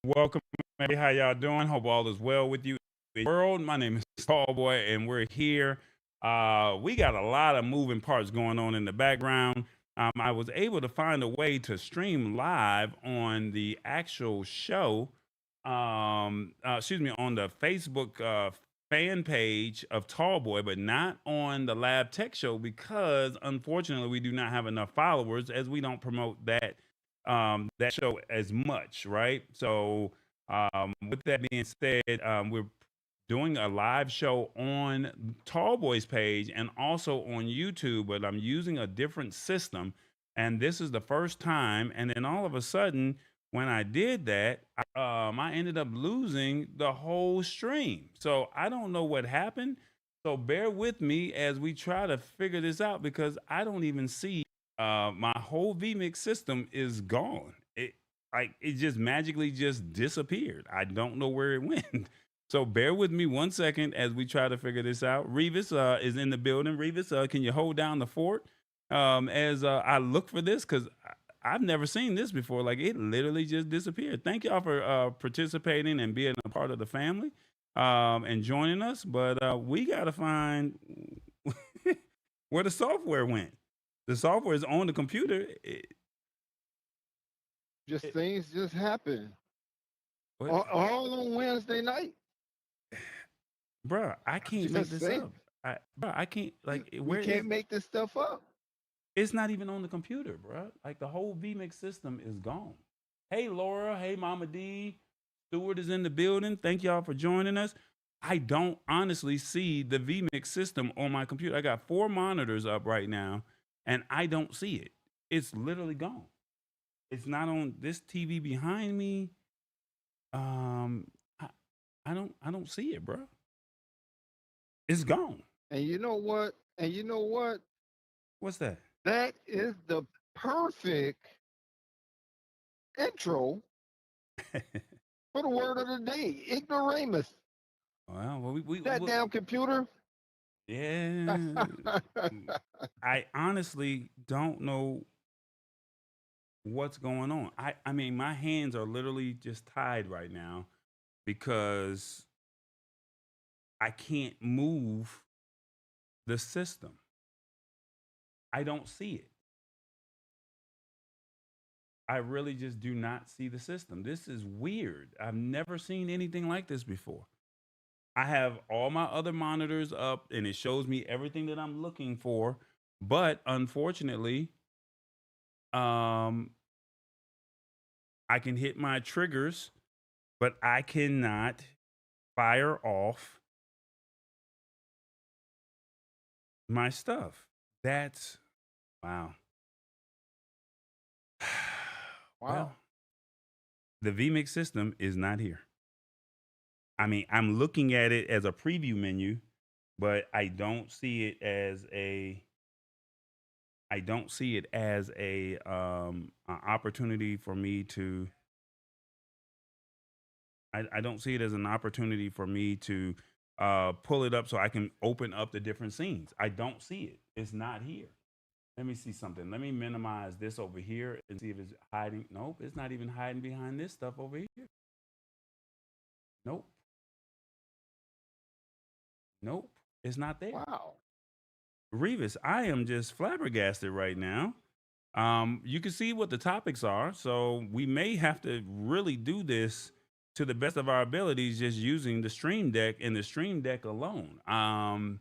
Welcome, everybody. How y'all doing? Hope all is well with you. World, my name is Tallboy, and we're here. We got a lot of moving parts going on in the background. I was able to find a way to stream live on the actual show. Excuse me, on the Facebook fan page of Tallboy, but not on the Lab Tech Show because unfortunately we do not have enough followers as we don't promote that show as much, right? So, with that being said, we're doing a live show on Tallboy's page and also on YouTube, but I'm using a different system. And this is the first time. And then all of a sudden, when I did that, I ended up losing the whole stream. So I don't know what happened. So bear with me as we try to figure this out because I don't even see my whole vmix system is gone. It just magically just disappeared. I don't know where it went. So bear with me 1 second as we try to figure this out. Revis is in the building. Revis, can you hold down the fort as I look for this? Because I've never seen this before. Like it literally just disappeared. Thank y'all for participating and being a part of the family and joining us. But we got to find where the software went. The software is on the computer. Just It, things just happen. what, All on Wednesday night. bro? I I'm can't make just this saying. up. I can't like We where is can't make this stuff up. it's not even on the computer, bro. Like the whole vmix system is gone. Hey Laura, hey Mama D, Stewart is in the building. Thank y'all for joining us. I don't honestly see the vmix system on my computer. I got 4 monitors up right now and I don't see it. It's literally gone. It's not on this TV behind me. Um, I, I don't see it, bro. It's gone. And you know what? And you know what? What's that? That is the perfect intro for the word of the day. Ignoramus. Well, That damn computer. yeah. I honestly don't know what's going on. I mean, my hands are literally just tied right now because I can't move the system. I don't see it. I really just do not see the system. This is weird. I've never seen anything like this before. I have all my other monitors up and it shows me everything that I'm looking for, but unfortunately, um I can hit my triggers, but I cannot fire off my stuff. That's wow. Well, Wow. the vmix system is not here. I mean, I'm looking at it as a preview menu, but I don't see it as an opportunity for me to I don't see it as an opportunity for me to pull it up so I can open up the different scenes. I don't see it. It's not here. Let me see something. Let me minimize this over here and see if it's hiding. Nope, it's not even hiding behind this stuff over here. Nope, nope, it's not there. Wow. Revis, I am just flabbergasted right now. You can see what the topics are, so we may have to really do this to the best of our abilities, just using the Stream Deck and the Stream Deck alone. I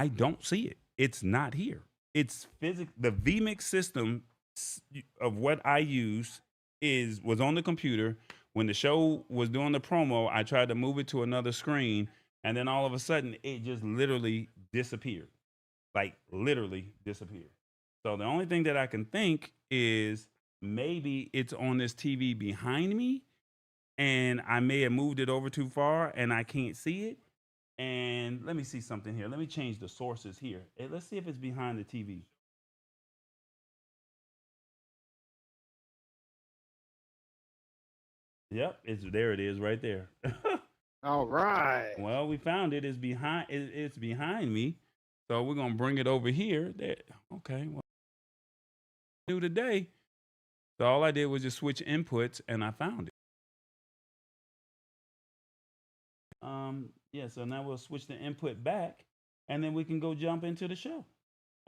don't see it. It's not here. It's the vmix system of what I use is was on the computer. When the show was doing the promo, I tried to move it to another screen, and then all of a sudden, it just literally disappeared. Like literally disappeared. So the only thing that I can think is maybe it's on this TV behind me, and I may have moved it over too far, and I can't see it. And let me see something here. Let me change the sources here. Let's see if it's behind the TV. Yep, it's there. It is right there. All right. Well, we found it. It's behind me. So we're gonna bring it over here. There. Okay. Well, do today. So all I did was just switch inputs, and I found it. Yeah, so now we'll switch the input back, and then we can go jump into the show.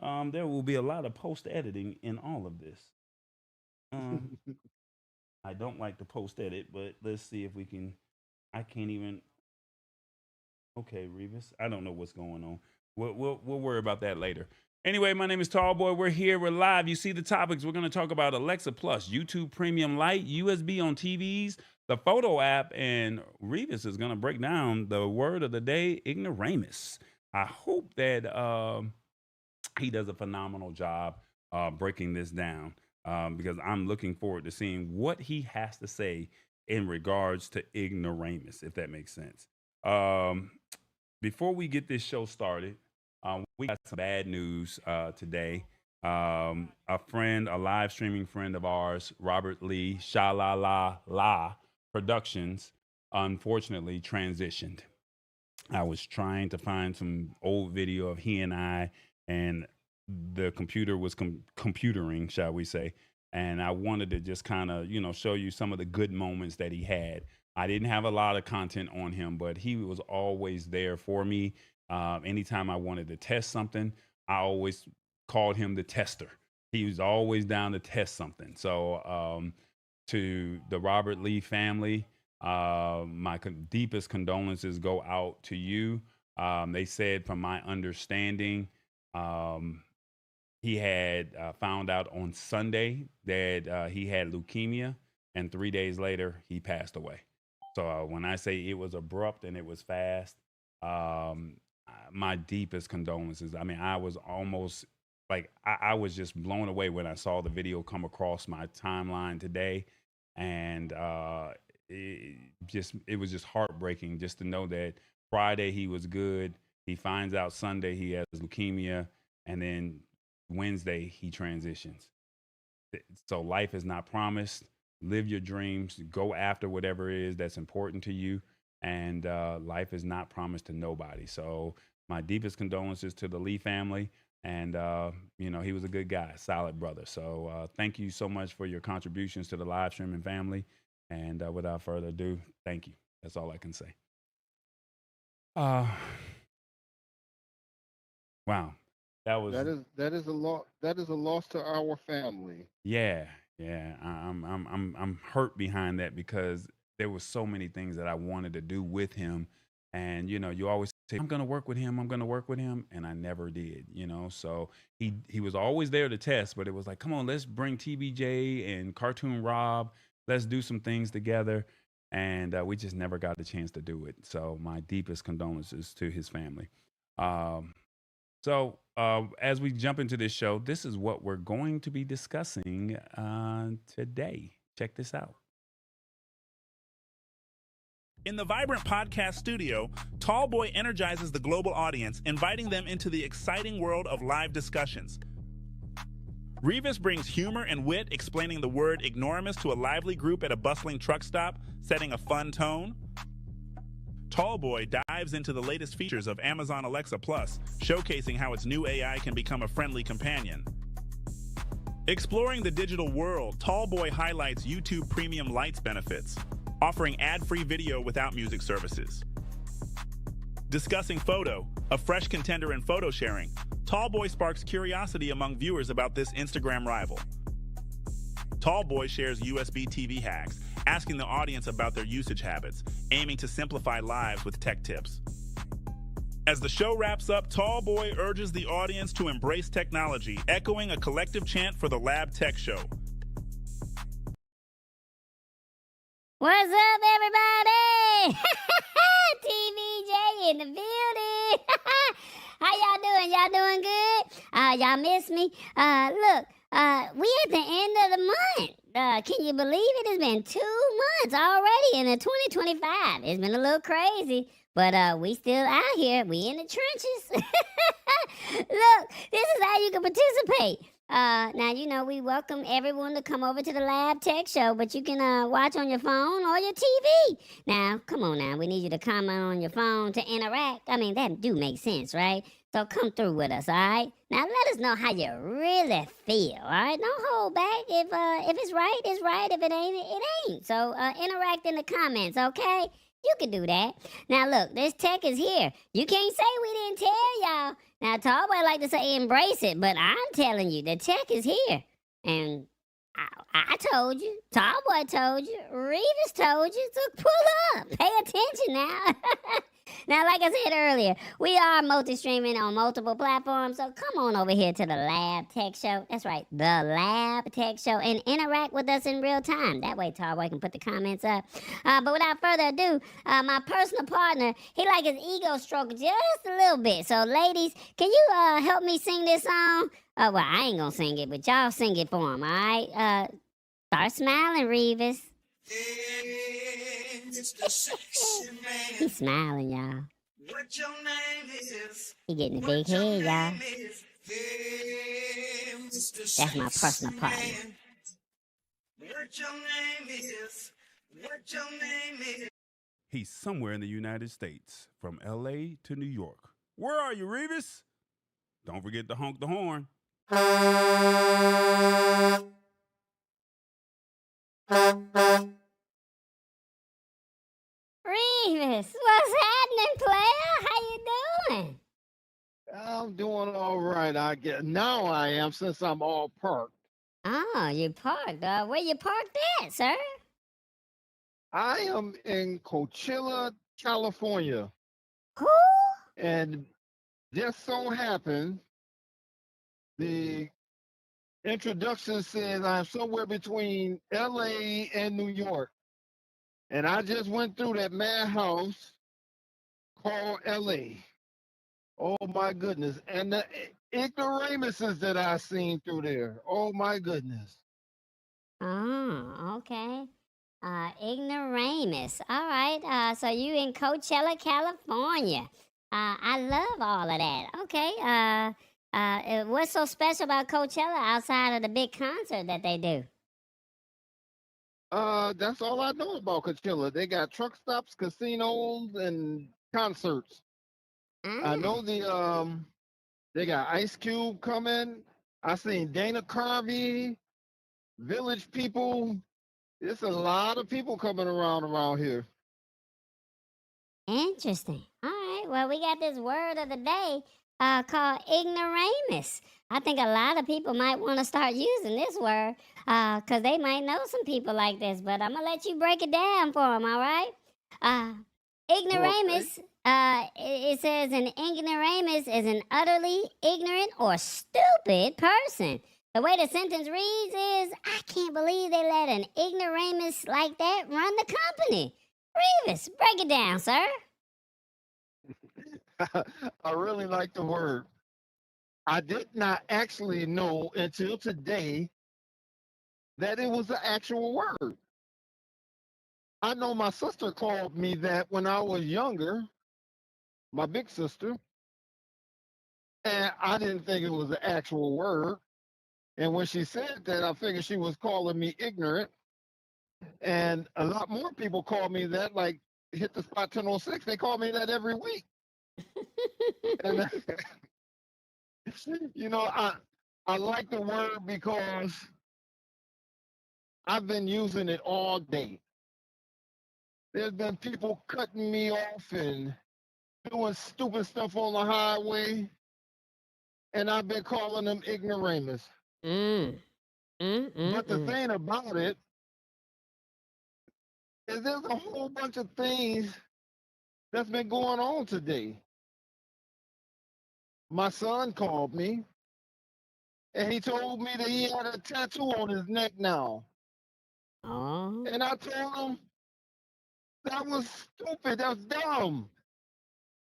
There will be a lot of post editing in all of this. Um, I don't like to post edit, but let's see if we can. I can't even. Okay, Revis. I don't know what's going on. We'll worry about that later. Anyway, my name is Tallboy. We're here. We're live. You see the topics. We're going to talk about Alexa Plus, YouTube Premium Lite, USB on TVs, the Foto app, and Revis is going to break down the word of the day, ignoramus. I hope that he does a phenomenal job breaking this down because I'm looking forward to seeing what he has to say in regards to ignoramus, if that makes sense. Um, Before we get this show started, we got some bad news today. A friend, a live streaming friend of ours, Robert Lee, Sha La La La Productions, unfortunately transitioned. I was trying to find some old video of he and I, and the computer was computering, shall we say. And I wanted to just kind of, show you some of the good moments that he had. I didn't have a lot of content on him, but he was always there for me. Anytime I wanted to test something, I always called him the tester. He was always down to test something. So, to the Robert Lee family, my deepest condolences go out to you. They said, from my understanding, um, he had found out on Sunday that he had leukemia, and 3 days later, he passed away. So when I say it was abrupt and it was fast, my deepest condolences. I mean, I was almost like I was just blown away when I saw the video come across my timeline today, and it was just heartbreaking just to know that Friday he was good. He finds out Sunday he has leukemia, and then Wednesday he transitions. So life is not promised. Live your dreams. Go after whatever it is that's important to you. And life is not promised to nobody. So my deepest condolences to the Lee family. And he was a good guy, solid brother. So thank you so much for your contributions to the live streaming family. And without further ado, thank you. That's all I can say. Uh, wow, that was that is a loss. That is a loss to our family. yeah, yeah. I'm hurt behind that because there was so many things that I wanted to do with him, and you always say I'm gonna work with him. I'm gonna work with him, and I never did. So he was always there to test, but it was like, come on, let's bring TBJ and Cartoon Rob. Let's do some things together, and we just never got the chance to do it. So my deepest condolences to his family. Um, so, as we jump into this show, this is what we're going to be discussing today. Check this out. In the vibrant podcast studio, Tallboy energizes the global audience, inviting them into the exciting world of live discussions. Revis brings humor and wit, explaining the word ignoramus to a lively group at a bustling truck stop, setting a fun tone. Tallboy dives into the latest features of Amazon Alexa Plus, showcasing how its new AI can become a friendly companion. Exploring the digital world, Tallboy highlights YouTube Premium Lite's benefits, offering ad-free video without music services. Discussing Foto, a fresh contender in photo sharing, Tallboy sparks curiosity among viewers about this Instagram rival. Tallboy shares USB TV hacks, asking the audience about their usage habits, aiming to simplify lives with tech tips. As the show wraps up, Tallboy urges the audience to embrace technology, echoing a collective chant for the Lab Tech Show. What's up, everybody? TVJ in the building. How y'all doing? Y'all doing good? Y'all miss me? Look, we at the end of the month. Can you believe it? It's been 2 months already in the 2025. It's been a little crazy, but we still out here. We in the trenches. Look, this is how you can participate. Now, we welcome everyone to come over to the Lab Tech Show, but you can watch on your phone or your TV. Now, come on now. We need you to comment on your phone to interact. I mean, that do make sense, right? So come through with us, all right? Now, let us know how you really feel, all right? Don't hold back. If it's right, it's right. If it ain't, it ain't. So interact in the comments, okay? You can do that. Now look, this tech is here. You can't say we didn't tell y'all. Now Tallboy like to say embrace it, but I'm telling you, the tech is here. And I told you, Tallboy told you, Revis told you, so pull up. Pay attention now. Now, like I said earlier, we are multi-streaming on multiple platforms, so come on over here to the Lab Tech Show. That's right, the Lab Tech Show, and interact with us in real time. That way, Tallboy can put the comments up. But without further ado, my personal partner, he like his ego stroke just a little bit. So, ladies, can you help me sing this song? Well, I ain't gonna sing it, but y'all sing it for him, all right? Start smiling, Revis. Hey, Mr. Sexy Man, He's smiling, y'all. what your name is? He getting a big What your head, y'all. name is? Hey, Mr. That's my Sexy personal partner. Man, what your name is? What your name is? He's somewhere in the United States, from LA to New York. Where are you, Revis? Don't forget to honk the horn. Revis, what's happening, player? How you doing? I'm doing all right. I guess now I am since I'm all parked. Oh, you parked. Where you parked at, sir? I am in Coachella, California, Who? and just so happened the introduction says I'm somewhere between LA and New York. And I just went through that madhouse called LA. Oh my goodness. And the ignoramuses that I seen through there. Oh my goodness. Oh, okay. Ignoramus. All right. So you in Coachella, California. I love all of that. Okay. What's so special about Coachella outside of the big concert that they do? That's all I know about Coachella. They got truck stops, casinos, and concerts. I Ah, know they got Ice Cube coming. I seen Dana Carvey, Village People. There's a lot of people coming around here. interesting. All right. Well, we got this word of the day called ignoramus. I think a lot of people might want to start using this word because they might know some people like this. But I'm going to let you break it down for them, all right? Uh, Okay. ignoramus, it says an ignoramus is an utterly ignorant or stupid person. The way the sentence reads is, I can't believe they let an ignoramus like that run the company. Revis, break it down, sir. I really like the word. I did not actually know until today that it was an actual word. I know my sister called me that when I was younger, my big sister, and I didn't think it was an actual word. And when she said that, I figured she was calling me ignorant. And a lot more people call me that, like hit the spot 1006. They call me that every week. And I like the word because I've been using it all day. There's been people cutting me off and doing stupid stuff on the highway, and I've been calling them ignoramus. Mm, But the mm. thing about it is there's a whole bunch of things that's been going on today. My son called me and he told me that he had a tattoo on his neck now. Oh. And I told him that was stupid, that's dumb.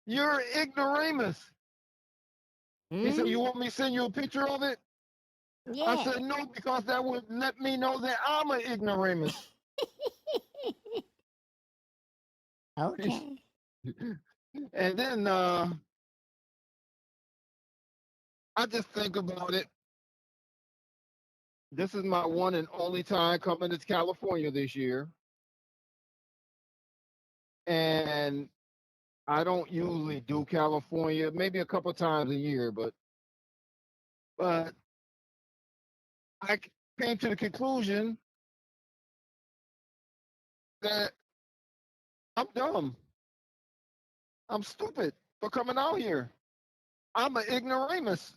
You're ignoramus. He said, you Mm? want me to send you a picture of it? I Yeah. said, no, because that would let me know that I'm an ignoramus. Okay. And then I just think about it. This is my one and only time coming to California this year. And I don't usually do California, maybe a couple times a year, but I came to the conclusion that I'm dumb. I'm stupid for coming out here. I'm an ignoramus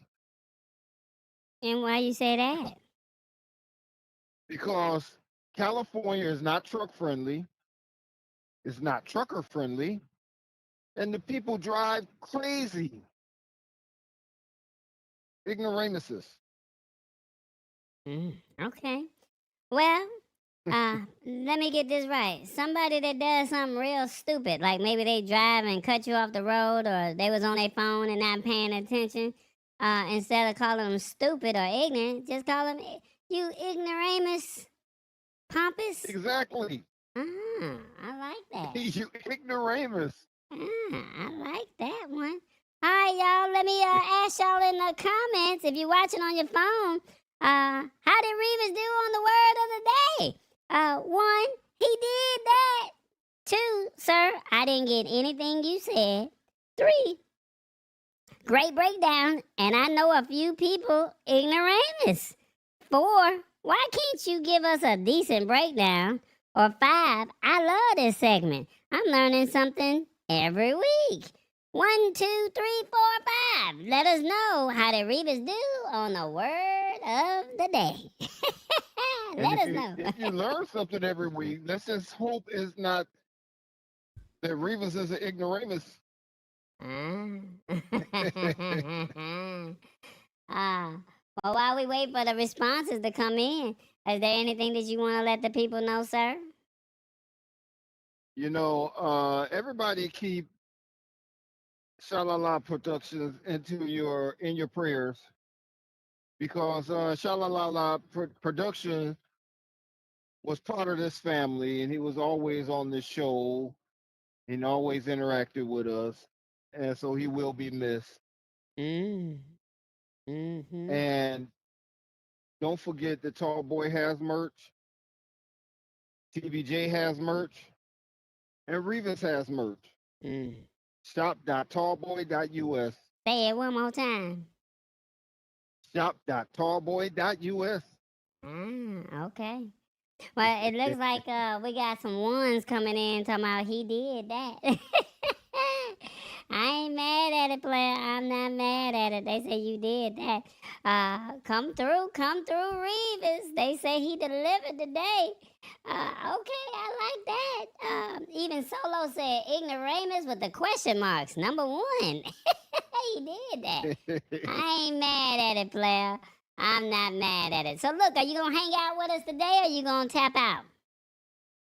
And why you say that? because California is not truck friendly. It's not trucker friendly, and the people drive crazy. Ignoramuses. Okay. Well, let me get this right. Somebody that does something real stupid, like maybe they drive and cut you off the road, or they was on their phone and not paying attention. Instead of calling them stupid or ignorant, just call them you ignoramus, pompous. Exactly. I like that. You ignoramus. I like that one. All right, y'all. Let me ask y'all in the comments if you're watching on your phone. How did Revis do on the word of the day? 1, he did that. 2, sir, I didn't get anything you said. 3, great breakdown, and I know a few people ignoramus. 4, why can't you give us a decent breakdown? Or 5, I love this segment. I'm learning something every week. 1, 2, 3, 4, 5. Let us know how did Revis do on the word of the day. Let us know. If you learn something every week, let's just hope it's not that Revis is an ignoramus. Well, while we wait for the responses to come in, is there anything that you want to let the people know, sir? You know, everybody keep Shalala Productions in your prayers because Shalala Production was part of this family and he was always on this show and always interacted with us, and so he will be missed. Mm. Mm-hmm. And don't forget that Tall Boy has merch, TBJ has merch, and Revis has merch. Mm. Shop.tallboy.us. Say it one more time. Shop.tallboy.us. Okay. Well, it looks like we got some ones coming in talking about he did that. I ain't mad at it, player. I'm not mad at it. They say you did that. Come through, Revis. They say he delivered today. Okay, I like that. Even Solo said ignoramus with the question marks. Number 1. He did that. I ain't mad at it, player. I'm not mad at it. So look, are you gonna hang out with us today or you gonna tap out?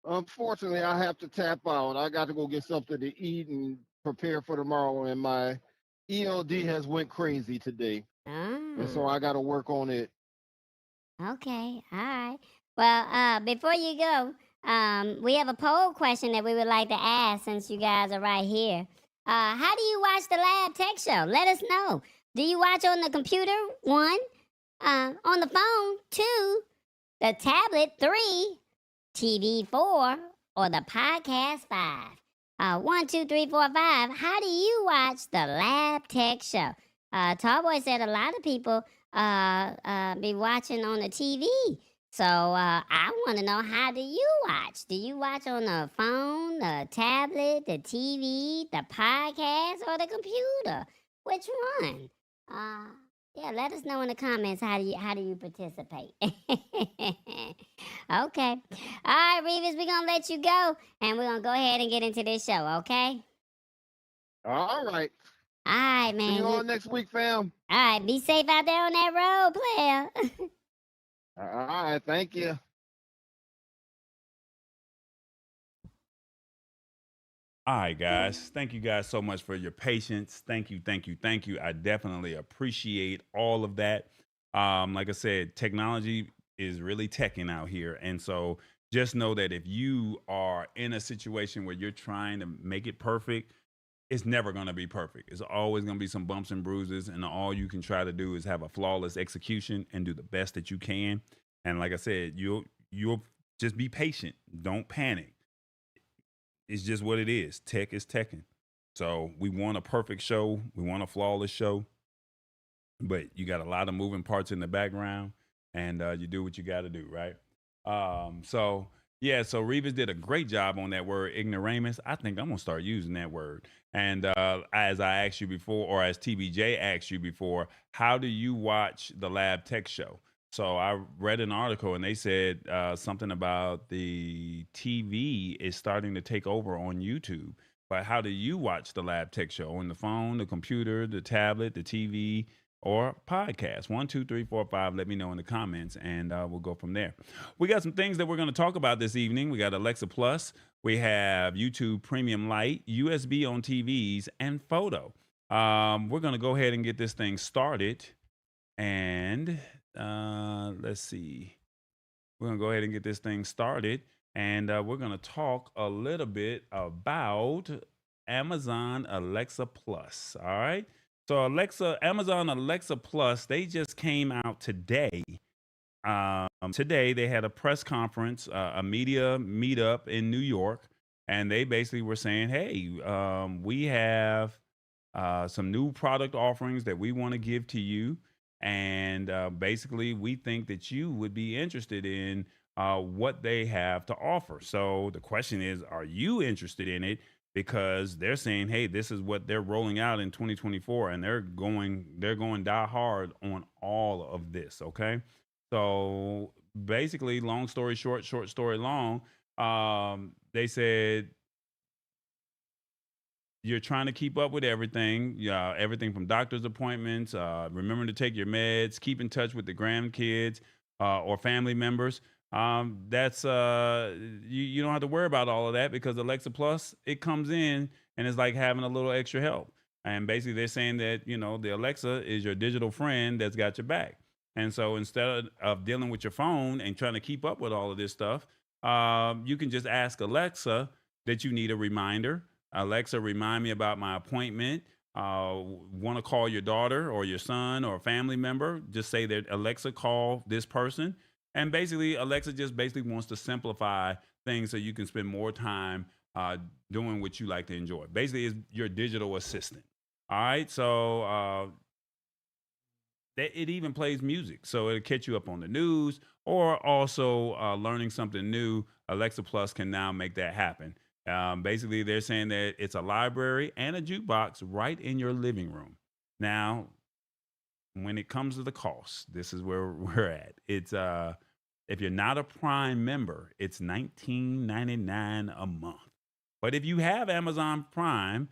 Unfortunately, I have to tap out. I got to go get something to eat and prepare for tomorrow. And my ELD has went crazy today, and so I got to work on it. Okay, all right. Well, before you go, we have a poll question that we would like to ask since you guys are right here. How do you watch the Lab Tech Show? Let us know. Do you watch on the computer? 1, on the phone. 2, the tablet. 3, TV. 4, or the podcast. 5. 1, 2, 3, 4, 5. How do you watch the Lab Tech Show? Tallboy said a lot of people be watching on the TV. So I want to know, how do you watch? Do you watch on the phone, the tablet, the TV, the podcast, or the computer? Which one? Yeah, let us know in the comments, how do you participate? Okay. All right, Revis, we're gonna let you go and we're gonna go ahead and get into this show, okay? All right. All right, man. See you all next week, fam. All right, be safe out there on that road, player. All right. Thank you. All right, guys. Thank you guys so much for your patience. Thank you. I definitely appreciate all of that. Like I said, technology is really teching out here. And so just know that if you are in a situation where you're trying to make it perfect, it's never going to be perfect. It's always going to be some bumps and bruises. And all you can try to do is have a flawless execution and do the best that you can. And like I said, you'll just be patient. Don't panic. It's just what it is. Tech is teching. So we want a perfect show. We want a flawless show. But you got a lot of moving parts in the background, and you do what you got to do, right? So Yeah, so Revis did a great job on that word ignoramus. I think I'm gonna start using that word. And as I asked you before, or as TBJ asked you before, how do you watch the Lab Tech Show? So I read an article and they said something about the TV is starting to take over on YouTube. But how do you watch the Lab Tech Show? On the phone, the computer, the tablet, the TV, or podcast? One, two, three, four, five. Let me know in the comments, and we'll go from there. We got some things that we're going to talk about this evening. We got Alexa Plus, we have YouTube Premium Lite, USB on TVs, and Foto. We're going to go ahead and get this thing started. And let's see. We're going to go ahead and get this thing started. And we're going to talk a little bit about Amazon Alexa Plus. All right. So Amazon Alexa Plus, they just came out today. Today they had a press conference, a media meetup in New York, and they basically were saying, "Hey, we have some new product offerings that we want to give to you, and basically we think that you would be interested in what they have to offer." So the question is, are you interested in it? Because they're saying, "Hey, this is what they're rolling out in 2024, and they're going die hard on all of this." Okay. So basically, long story short, short story long, they said you're trying to keep up with everything, yeah, everything from doctor's appointments, remembering to take your meds, keep in touch with the grandkids or family members. That's you don't have to worry about all of that because Alexa Plus, it comes in and it's like having a little extra help. And basically, they're saying that the Alexa is your digital friend that's got your back. And so instead of dealing with your phone and trying to keep up with all of this stuff, you can just ask Alexa that you need a reminder. Alexa, remind me about my appointment. Want to call your daughter or your son or a family member? Just say that Alexa, call this person. And basically, Alexa just basically wants to simplify things so you can spend more time doing what you like to enjoy. Basically, it's your digital assistant. All right. So it even plays music. So it'll catch you up on the news or also learning something new. Alexa Plus can now make that happen. Basically, they're saying that it's a library and a jukebox right in your living room. Now, when it comes to the cost, this is where we're at. It's if you're not a Prime member, it's $19.99 a month. But if you have Amazon Prime,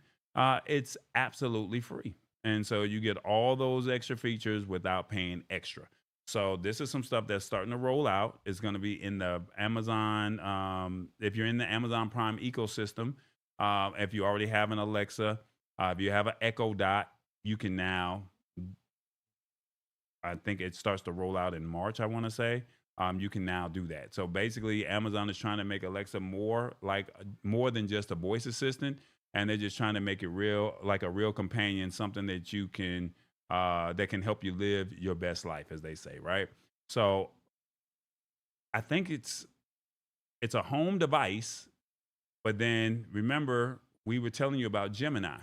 it's absolutely free. And so you get all those extra features without paying extra. So this is some stuff that's starting to roll out. It's going to be in the Amazon. If you're in the Amazon Prime ecosystem, if you already have an Alexa, if you have an Echo Dot, you can now. I think it starts to roll out in March, I want to say. You can now do that. So basically, Amazon is trying to make Alexa more than just a voice assistant, and they're just trying to make it real, like a real companion, something that you can that can help you live your best life, as they say, right? So I think it's a home device, but then remember we were telling you about Gemini.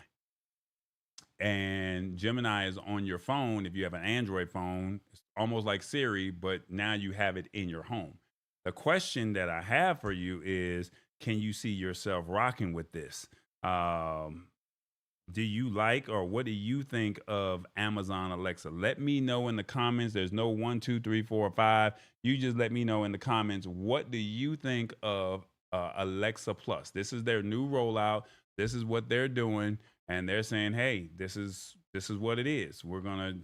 And Gemini is on your phone. If you have an Android phone, it's almost like Siri, but now you have it in your home. The question that I have for you is, can you see yourself rocking with this? Do you like, or what do you think of Amazon Alexa? Let me know in the comments. There's no 1, 2, 3, 4, 5. You just let me know in the comments, what do you think of Alexa Plus? This is their new rollout. This is what they're doing. And they're saying, hey, this is what it is. We're going to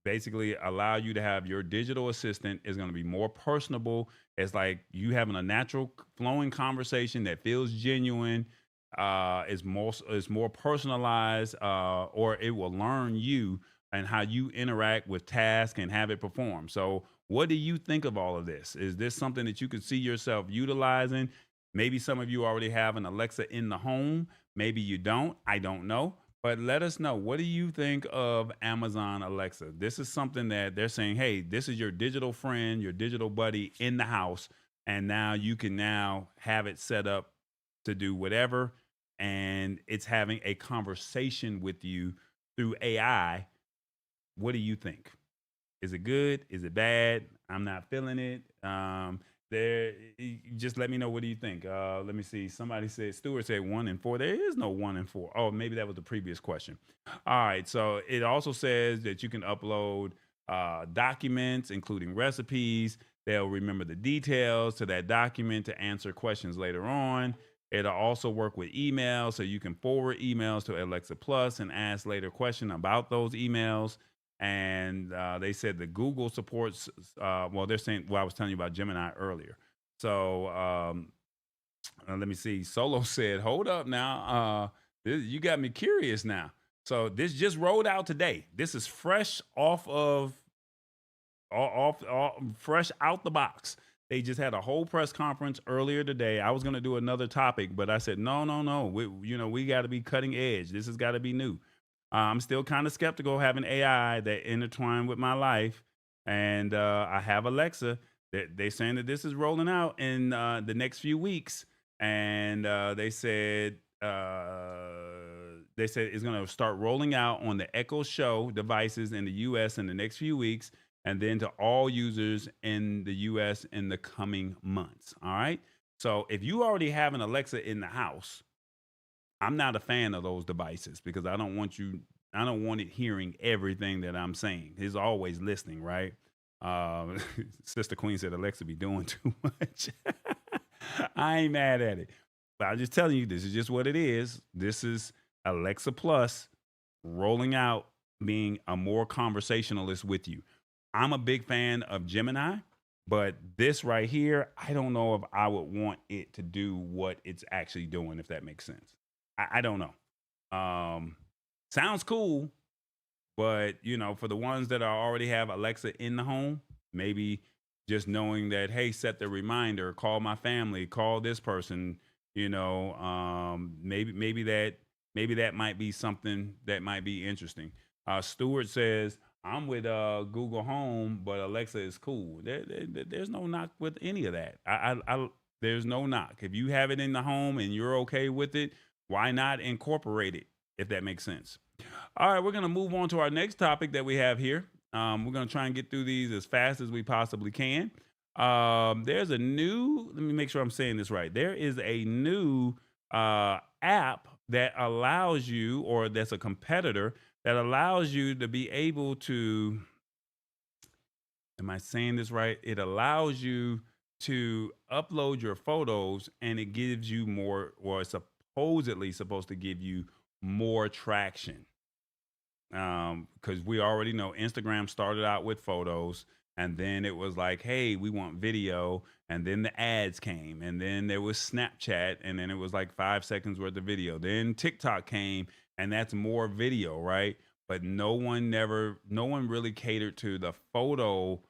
basically allow you to have your digital assistant is going to be more personable. It's like you having a natural flowing conversation that feels genuine. Is more personalized, or it will learn you and how you interact with tasks and have it perform. So what do you think of all of this? Is this something that you could see yourself utilizing? Maybe some of you already have an Alexa in the home. Maybe you don't. I don't know. But let us know. What do you think of Amazon Alexa? This is something that they're saying, hey, this is your digital friend, your digital buddy in the house. And now you can now have it set up to do whatever. And it's having a conversation with you through AI. What do you think? Is it good? Is it bad? I'm not feeling it. just let me know, what do you think? Let me see. Somebody said, Stewart said 1 and 4. There is no 1 and 4. Oh, maybe that was the previous question. All right, so it also says that you can upload documents including recipes. They'll remember the details to that document to answer questions later on. It'll also work with emails, so you can forward emails to Alexa Plus and ask later question about those emails. And they said the Google supports. Well, they're saying. Well, I was telling you about Gemini earlier. So let me see. Solo said, "Hold up now. You got me curious now." So this just rolled out today. This is fresh off of fresh out the box. They just had a whole press conference earlier today. I was going to do another topic, but I said no, no, no. We got to be cutting edge. This has got to be new. I'm still kind of skeptical having AI that intertwine with my life, and I have Alexa. They're saying that this is rolling out in the next few weeks, and they said it's going to start rolling out on the Echo Show devices in the U.S. in the next few weeks, and then to all users in the US in the coming months. All right. So if you already have an Alexa in the house, I'm not a fan of those devices because I don't want it hearing everything that I'm saying. It's always listening, right? Sister Queen said Alexa be doing too much. I ain't mad at it. But I'm just telling you, this is just what it is. This is Alexa Plus rolling out, being a more conversationalist with you. I'm a big fan of Gemini, but this right here, I don't know if I would want it to do what it's actually doing, if that makes sense. I don't know. Sounds cool, but for the ones that already have Alexa in the home, maybe just knowing that, hey, set the reminder, call my family, call this person, maybe that might be something that might be interesting. Stewart says, I'm with Google Home, but Alexa is cool. There's no knock with any of that. There's no knock. If you have it in the home and you're okay with it, why not incorporate it, if that makes sense? All right, we're going to move on to our next topic that we have here. We're going to try and get through these as fast as we possibly can. There's a new, let me make sure I'm saying this right. There is a new app that allows you, or that's a competitor, that allows you to be able to, am I saying this right? It allows you to upload your photos and it gives you more, or it's supposedly supposed to give you more traction. Because we already know Instagram started out with photos, and then it was like, hey, we want video, and then the ads came, and then there was Snapchat, and then it was like 5 seconds worth of video. Then TikTok came, and that's more video, right? But no one really catered to the photo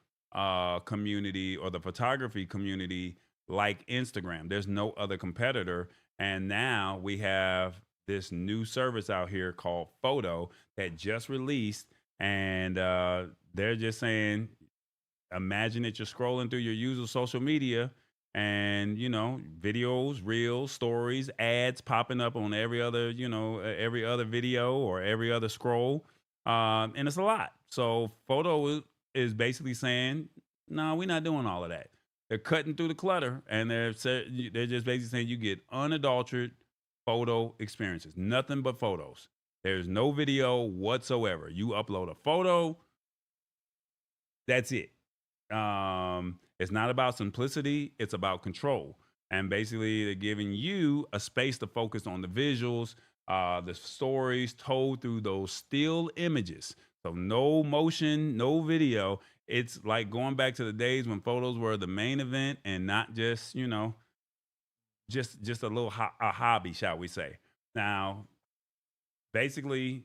community or the photography community like Instagram. There's no other competitor, and now we have this new service out here called Foto that just released, and they're just saying, imagine that you're scrolling through your usual social media, and videos, reels, stories, ads popping up on every other video or every other scroll, and it's a lot. So Foto is basically saying, no, we're not doing all of that. They're cutting through the clutter, and they're just basically saying you get unadulterated photo experiences, nothing but photos. There's no video whatsoever. You upload a photo, that's it. It's not about simplicity, it's about control. And basically, they're giving you a space to focus on the visuals, the stories told through those still images. So no motion, no video. It's like going back to the days when photos were the main event and not just, just a little a hobby, shall we say. Now, basically,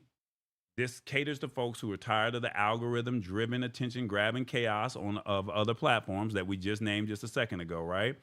this caters to folks who are tired of the algorithm-driven attention-grabbing chaos of other platforms that we just named just a second ago, right?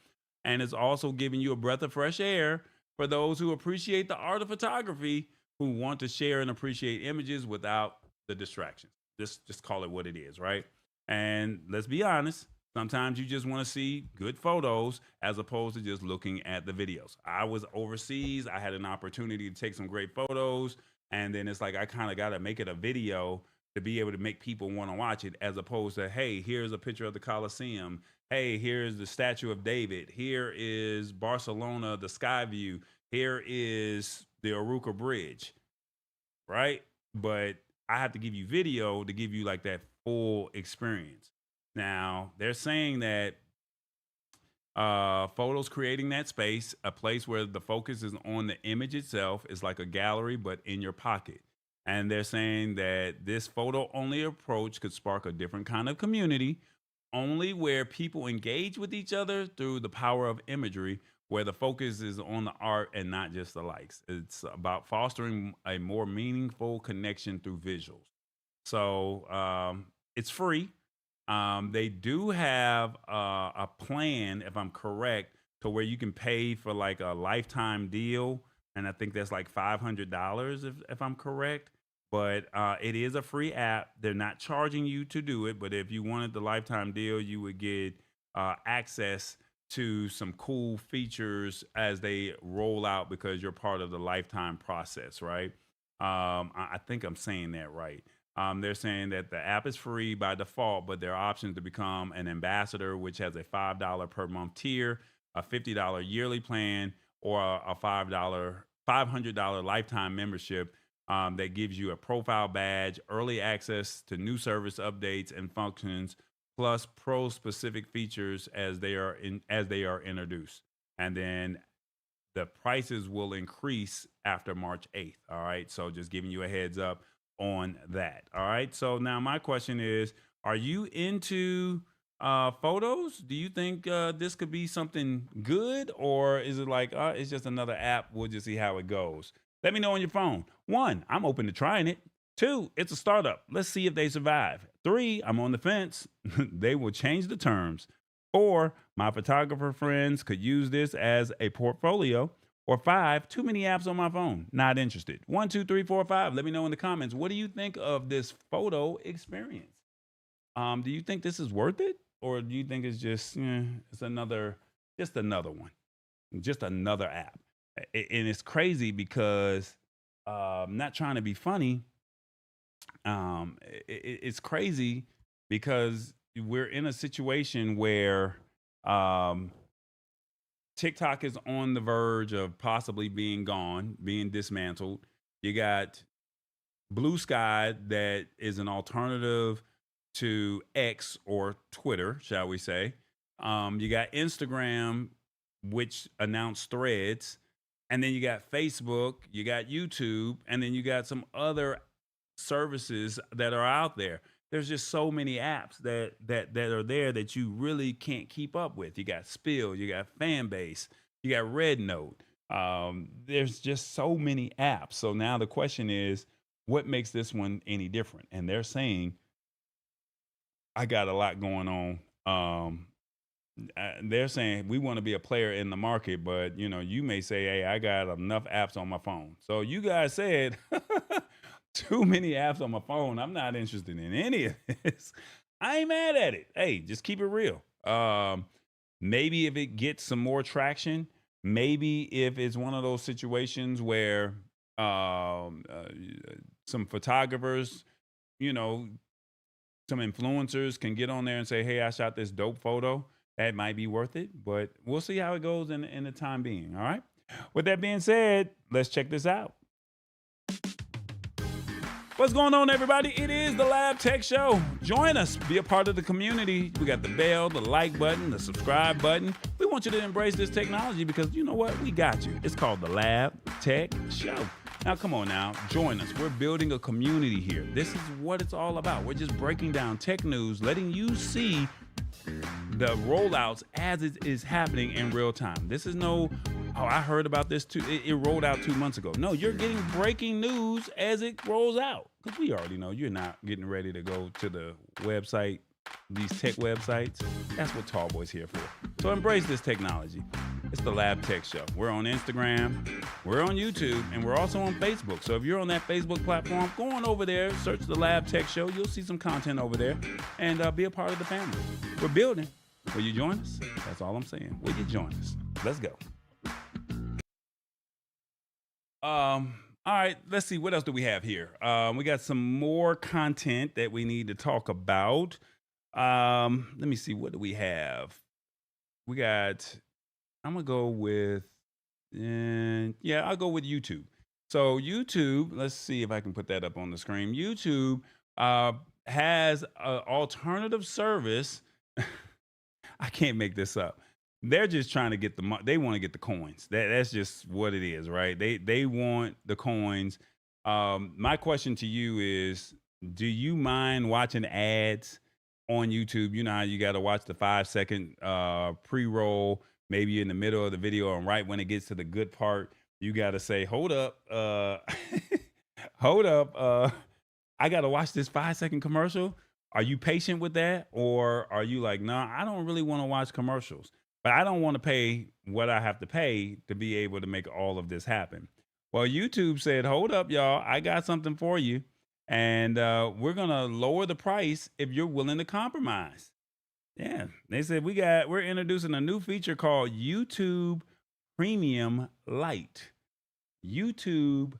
And it's also giving you a breath of fresh air for those who appreciate the art of photography, who want to share and appreciate images without the distractions. Just call it what it is, right? And let's be honest, sometimes you just want to see good photos as opposed to just looking at the videos. I was overseas. I had an opportunity to take some great photos. And then it's like, I kind of got to make it a video to be able to make people want to watch it, as opposed to, hey, here's a picture of the Coliseum. Hey, here's the Statue of David. Here is Barcelona, the sky view. Here is the Aruca Bridge, right? But I have to give you video to give you like that full experience. Now, they're saying that Foto's creating that space, a place where the focus is on the image itself. It's like a gallery, but in your pocket. And they're saying that this photo only approach could spark a different kind of community, only where people engage with each other through the power of imagery, where the focus is on the art and not just the likes. It's about fostering a more meaningful connection through visuals. So it's free. They do have a plan, if I'm correct, to where you can pay for like a lifetime deal. And I think that's like $500 if I'm correct. But it is a free app. They're not charging you to do it. But if you wanted the lifetime deal, you would get access to some cool features as they roll out, because you're part of the lifetime process, right? I think I'm saying that right. They're saying that the app is free by default, but there are options to become an ambassador, which has a $5 per month tier, a $50 yearly plan, or a $500 lifetime membership that gives you a profile badge, early access to new service updates and functions, plus pro-specific features as they are introduced. And then the prices will increase after March 8th. All right. So just giving you a heads up on that. All right. So now my question is, are you into photos? Do you think this could be something good, or is it like it's just another app? We'll just see how it goes. Let me know on your phone. 1, I'm open to trying it. 2, it's a startup. Let's see if they survive. 3, I'm on the fence. They will change the terms. 4, my photographer friends could use this as a portfolio. Or 5, too many apps on my phone. Not interested. 1, 2, 3, 4, 5. Let me know in the comments. What do you think of this photo experience? Do you think this is worth it? Or do you think it's just, it's another one, just another app? And it's crazy because, not trying to be funny, it's crazy because we're in a situation where TikTok is on the verge of possibly being gone, being dismantled. You got Blue Sky, that is an alternative to X, or Twitter, shall we say. You got Instagram, which announced Threads. And then you got Facebook, you got YouTube, and then you got some other services that are out there. There's just so many apps that are there that you really can't keep up with. You got Spill, you got Fanbase, you got Red Note. There's just so many apps. So now the question is, what makes this one any different? And they're saying, I got a lot going on. They're saying we want to be a player in the market, but you may say, hey, I got enough apps on my phone. So you guys said too many apps on my phone. I'm not interested in any of this. I ain't mad at it. Hey, just keep it real. Maybe if it gets some more traction, maybe if it's one of those situations where some photographers, some influencers can get on there and say, hey, I shot this dope photo. That might be worth it, but we'll see how it goes in the time being. All right. With that being said, let's check this out. What's going on, everybody? It is the Lab Tech Show. Join us. Be a part of the community. We got the bell, the like button, the subscribe button. We want you to embrace this technology because you know what? We got you. It's called the Lab Tech Show. Now, come on now. Join us. We're building a community here. This is what it's all about. We're just breaking down tech news, letting you see the rollouts as it is happening in real time. This is no, I heard about this too. It rolled out 2 months ago. No, you're getting breaking news as it rolls out. Because we already know you're not getting ready to go to the website, these tech websites. That's what Tallboy's here for. So embrace this technology. It's the Lab Tech Show. We're on Instagram, we're on YouTube, and we're also on Facebook. So if you're on that Facebook platform, go on over there, search the Lab Tech Show. You'll see some content over there, and be a part of the family. We're building. Will you join us? That's all I'm saying. Will you join us? Let's go. All right, let's see. What else do we have here? We got some more content that we need to talk about. Let me see. What do we have? We got. I'm gonna go with. Yeah, I'll go with YouTube. So YouTube. Let's see if I can put that up on the screen. YouTube uh, has an alternative service. I can't make this up. They're just trying to get the money. They want to get the coins. That's just what it is, right? They want the coins. My question to you is: do you mind watching ads on YouTube? You know how you got to watch the 5 second pre-roll, maybe in the middle of the video, and right when it gets to the good part, you got to say, "Hold up, hold up, I got to watch this 5 second commercial." Are you patient with that? Or are you like, no, I don't really want to watch commercials, but I don't want to pay what I have to pay to be able to make all of this happen? Well, YouTube said, hold up, y'all. I got something for you. And we're going to lower the price if you're willing to compromise. Yeah. They said, we're introducing a new feature called YouTube Premium Lite. YouTube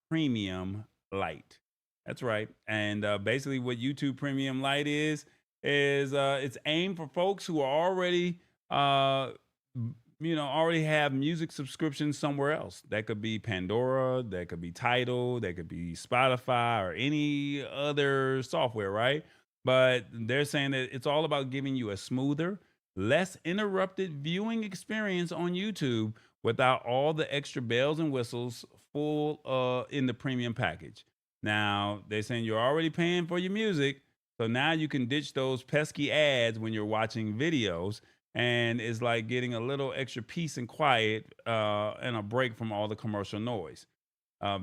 Premium Lite. That's right. And basically, what YouTube Premium Lite is it's aimed for folks who are already, already have music subscriptions somewhere else. That could be Pandora, that could be Tidal, that could be Spotify, or any other software, right? But they're saying that it's all about giving you a smoother, less interrupted viewing experience on YouTube without all the extra bells and whistles full in the premium package. Now, they're saying you're already paying for your music, so now you can ditch those pesky ads when you're watching videos, and it's like getting a little extra peace and quiet and a break from all the commercial noise.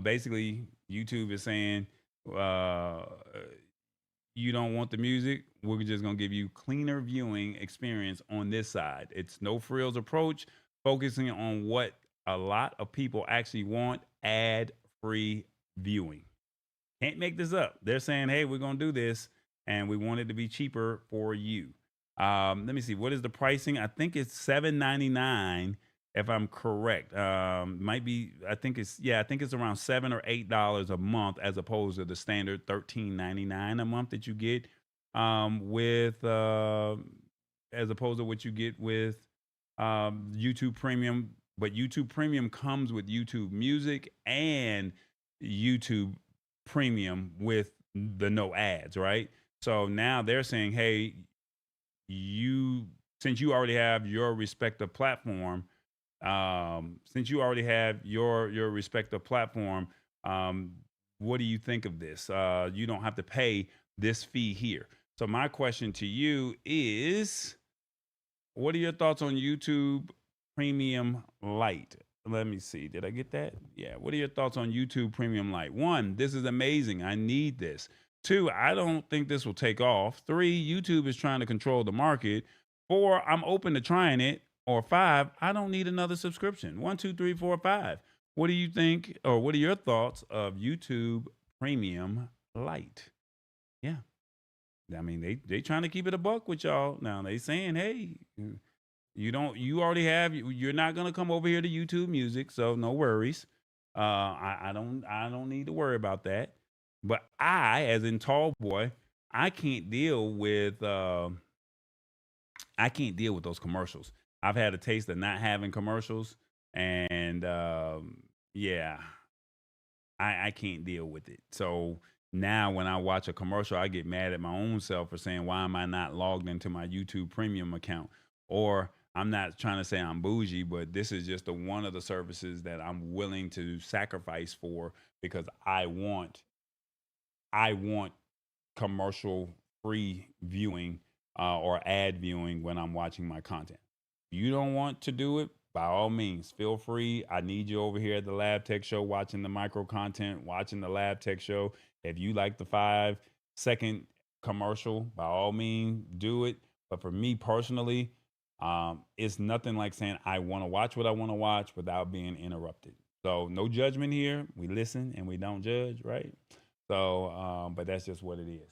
Basically, YouTube is saying uh, you don't want the music, we're just going to give you cleaner viewing experience on this side. It's no frills approach, focusing on what a lot of people actually want: ad free viewing. Can't make this up. They're saying, hey, we're going to do this and we want it to be cheaper for you. Let me see. What is the pricing? I think it's $7.99 if I'm correct. Might be, I think it's around $7 or $8 a month as opposed to the standard $13.99 a month that you get with, as opposed to what you get with YouTube Premium. But YouTube Premium comes with YouTube Music and YouTube Premium with the no ads, right? So now they're saying, hey, since you already have your respective platform, what do you think of this? You don't have to pay this fee here. So my question to you is, what are your thoughts on YouTube Premium Lite? Let me see. Did I get that? Yeah. What are your thoughts on YouTube Premium Lite? 1, this is amazing. I need this. 2, I don't think this will take off. 3, YouTube is trying to control the market. 4, I'm open to trying it. Or 5, I don't need another subscription. 1, 2, 3, 4, 5. What do you think, or what are your thoughts of YouTube Premium Lite? Yeah. I mean, they trying to keep it a buck with y'all. Now they saying, hey, you're not gonna come over here to YouTube Music, so no worries. I don't need to worry about that. But as in Tall Boy, I can't deal with those commercials. I've had a taste of not having commercials, and yeah, I can't deal with it. So now when I watch a commercial, I get mad at my own self for saying, why am I not logged into my YouTube Premium account? Or I'm not trying to say I'm bougie, but this is just one of the services that I'm willing to sacrifice for because I want commercial free viewing or ad viewing when I'm watching my content. If you don't want to do it, by all means, feel free. I need you over here at the Lab Tech Show watching the micro content, watching the Lab Tech Show. If you like the 5-second commercial, by all means, do it. But for me personally, it's nothing like saying I want to watch what I want to watch without being interrupted. So no judgment here. We listen and we don't judge, right? So, but that's just what it is.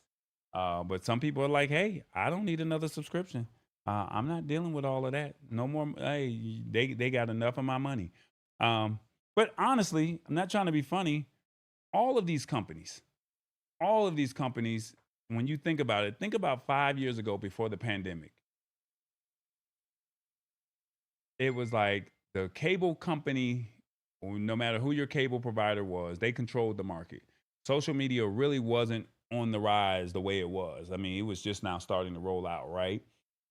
But some people are like, hey, I don't need another subscription. I'm not dealing with all of that. No more. Hey, they got enough of my money. But honestly, I'm not trying to be funny. all of these companies, all of these companies, when you think about it, think about 5 years ago before the pandemic. It was like the cable company, or no matter who your cable provider was, they controlled the market. Social media really wasn't on the rise the way it was. I mean, it was just now starting to roll out, right?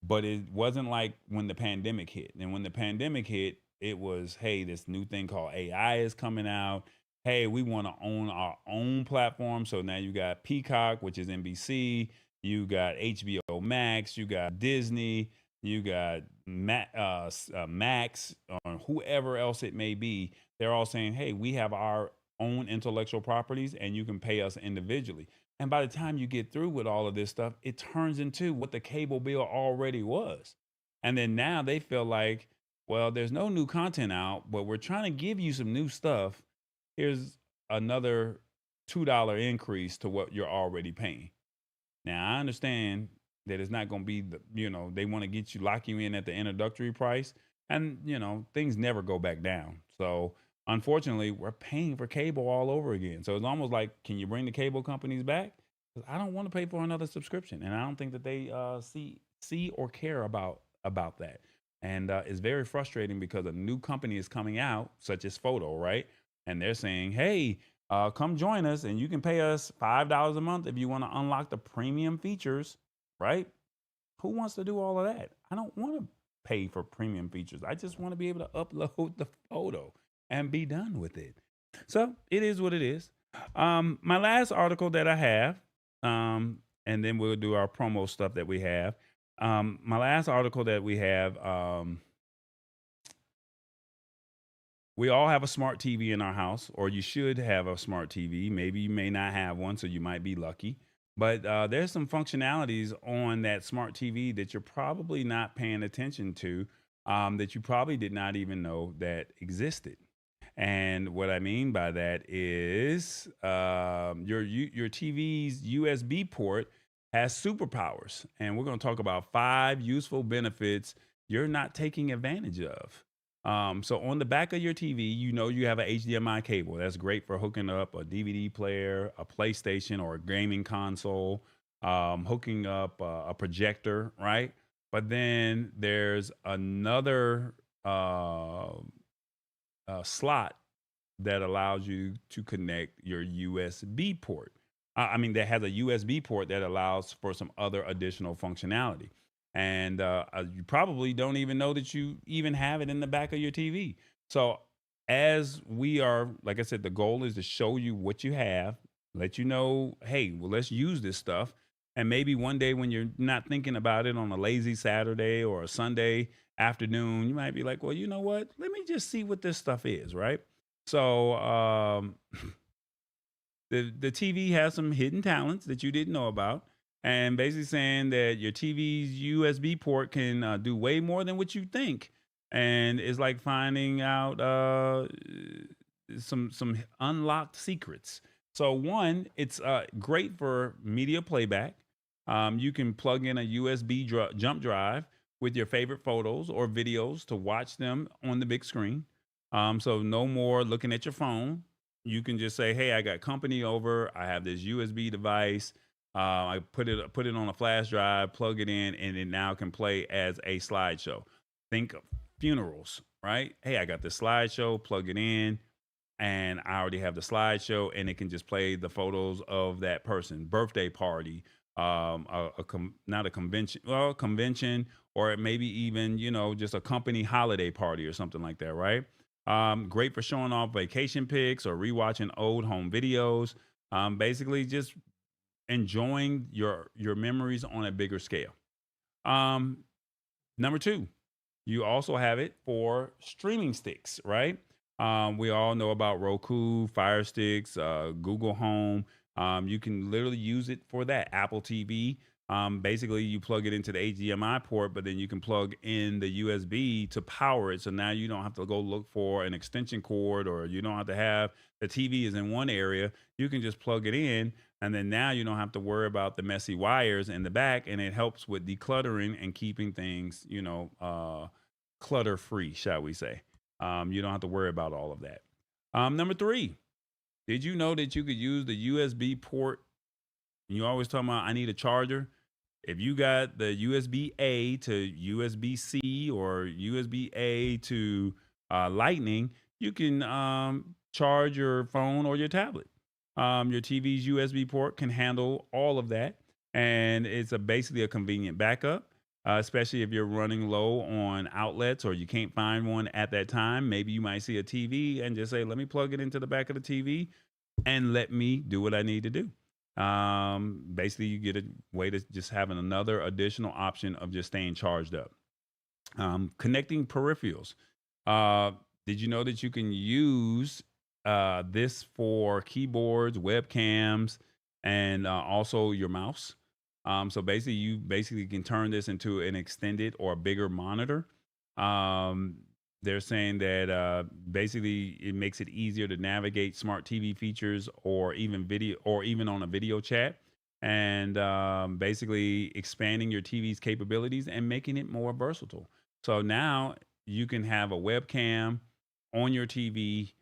But it wasn't like when the pandemic hit. And when the pandemic hit, it was, hey, this new thing called AI is coming out. Hey, we want to own our own platform. So now you got Peacock, which is NBC. You got HBO Max. You got Disney. You got Max, or whoever else it may be. They're all saying, hey, we have our own intellectual properties and you can pay us individually. And by the time you get through with all of this stuff, it turns into what the cable bill already was. And then now they feel like, well, there's no new content out, but we're trying to give you some new stuff. Here's another $2 increase to what you're already paying. Now, I understand that it's not going to be they want to get you, lock you in at the introductory price. And, things never go back down. So, unfortunately, we're paying for cable all over again. So, it's almost like, can you bring the cable companies back? 'Cause I don't want to pay for another subscription. And I don't think that they see or care about that. And it's very frustrating because a new company is coming out, such as Foto, right? And they're saying, hey, come join us and you can pay us $5 a month if you want to unlock the premium features, right? Who wants to do all of that? I don't want to pay for premium features. I just want to be able to upload the photo and be done with it. So it is what it is. My last article that I have, and then we'll do our promo stuff that we have. My last article that we have, we all have a smart TV in our house, or you should have a smart TV. Maybe you may not have one, so you might be lucky. But there's some functionalities on that smart TV that you're probably not paying attention to, that you probably did not even know that existed. And what I mean by that is your TV's USB port has superpowers, and we're going to talk about 5 useful benefits you're not taking advantage of. So on the back of your TV, you have an HDMI cable. That's great for hooking up a DVD player, a PlayStation, or a gaming console, hooking up a projector, right? But then there's another slot that allows you to connect your USB port. That has a USB port that allows for some other additional functionality. And you probably don't even know that you even have it in the back of your TV. So, as we are, like I said, the goal is to show you what you have, let you know, hey, well, let's use this stuff. And maybe one day when you're not thinking about it on a lazy Saturday or a Sunday afternoon, you might be like, well, you know what? Let me just see what this stuff is, right? So, the TV has some hidden talents that you didn't know about, and basically saying that your TV's USB port can do way more than what you think, and it's like finding out some unlocked secrets. So one, it's great for media playback. You can plug in a USB jump drive with your favorite photos or videos to watch them on the big screen. So no more looking at your phone. You can just say, "Hey, I got company over. I have this USB device. I put it on a flash drive, plug it in, and it now can play as a slideshow." Think of funerals, right? Hey, I got this slideshow, plug it in, and I already have the slideshow, and it can just play the photos of that person, birthday party, not a convention, well, convention, or it maybe even just a company holiday party or something like that, right? Great for showing off vacation pics or rewatching old home videos. Basically, just enjoying your memories on a bigger scale. Um, Number two, you also have it for streaming sticks, right? We all know about Roku, Fire Sticks, Google Home. You can literally use it for that. Apple TV. Basically, you plug it into the HDMI port, but then you can plug in the USB to power it. So now you don't have to go look for an extension cord, or you don't have to have the TV is in one area. You can just plug it in, and then now you don't have to worry about the messy wires in the back, and it helps with decluttering and keeping things, clutter free, shall we say. You don't have to worry about all of that. Number three, Did you know that you could use the USB port? You always talking about I need a charger. If you got the USB A to USB C or USB A to Lightning, you can charge your phone or your tablet. Your TV's USB port can handle all of that, and it's basically a convenient backup. Especially if you're running low on outlets or you can't find one at that time. Maybe you might see a TV and just say, let me plug it into the back of the TV and let me do what I need to do. Basically, you get a way to just having another additional option of just staying charged up. Connecting peripherals. Uh, did you know that you can use this for keyboards, webcams, and also your mouse? So basically, you basically can turn this into an extended or bigger monitor. Um, they're saying that basically it makes it easier to navigate smart TV features or even video or even on a video chat, and basically expanding your TV's capabilities and making it more versatile. So now you can have a webcam on your TV.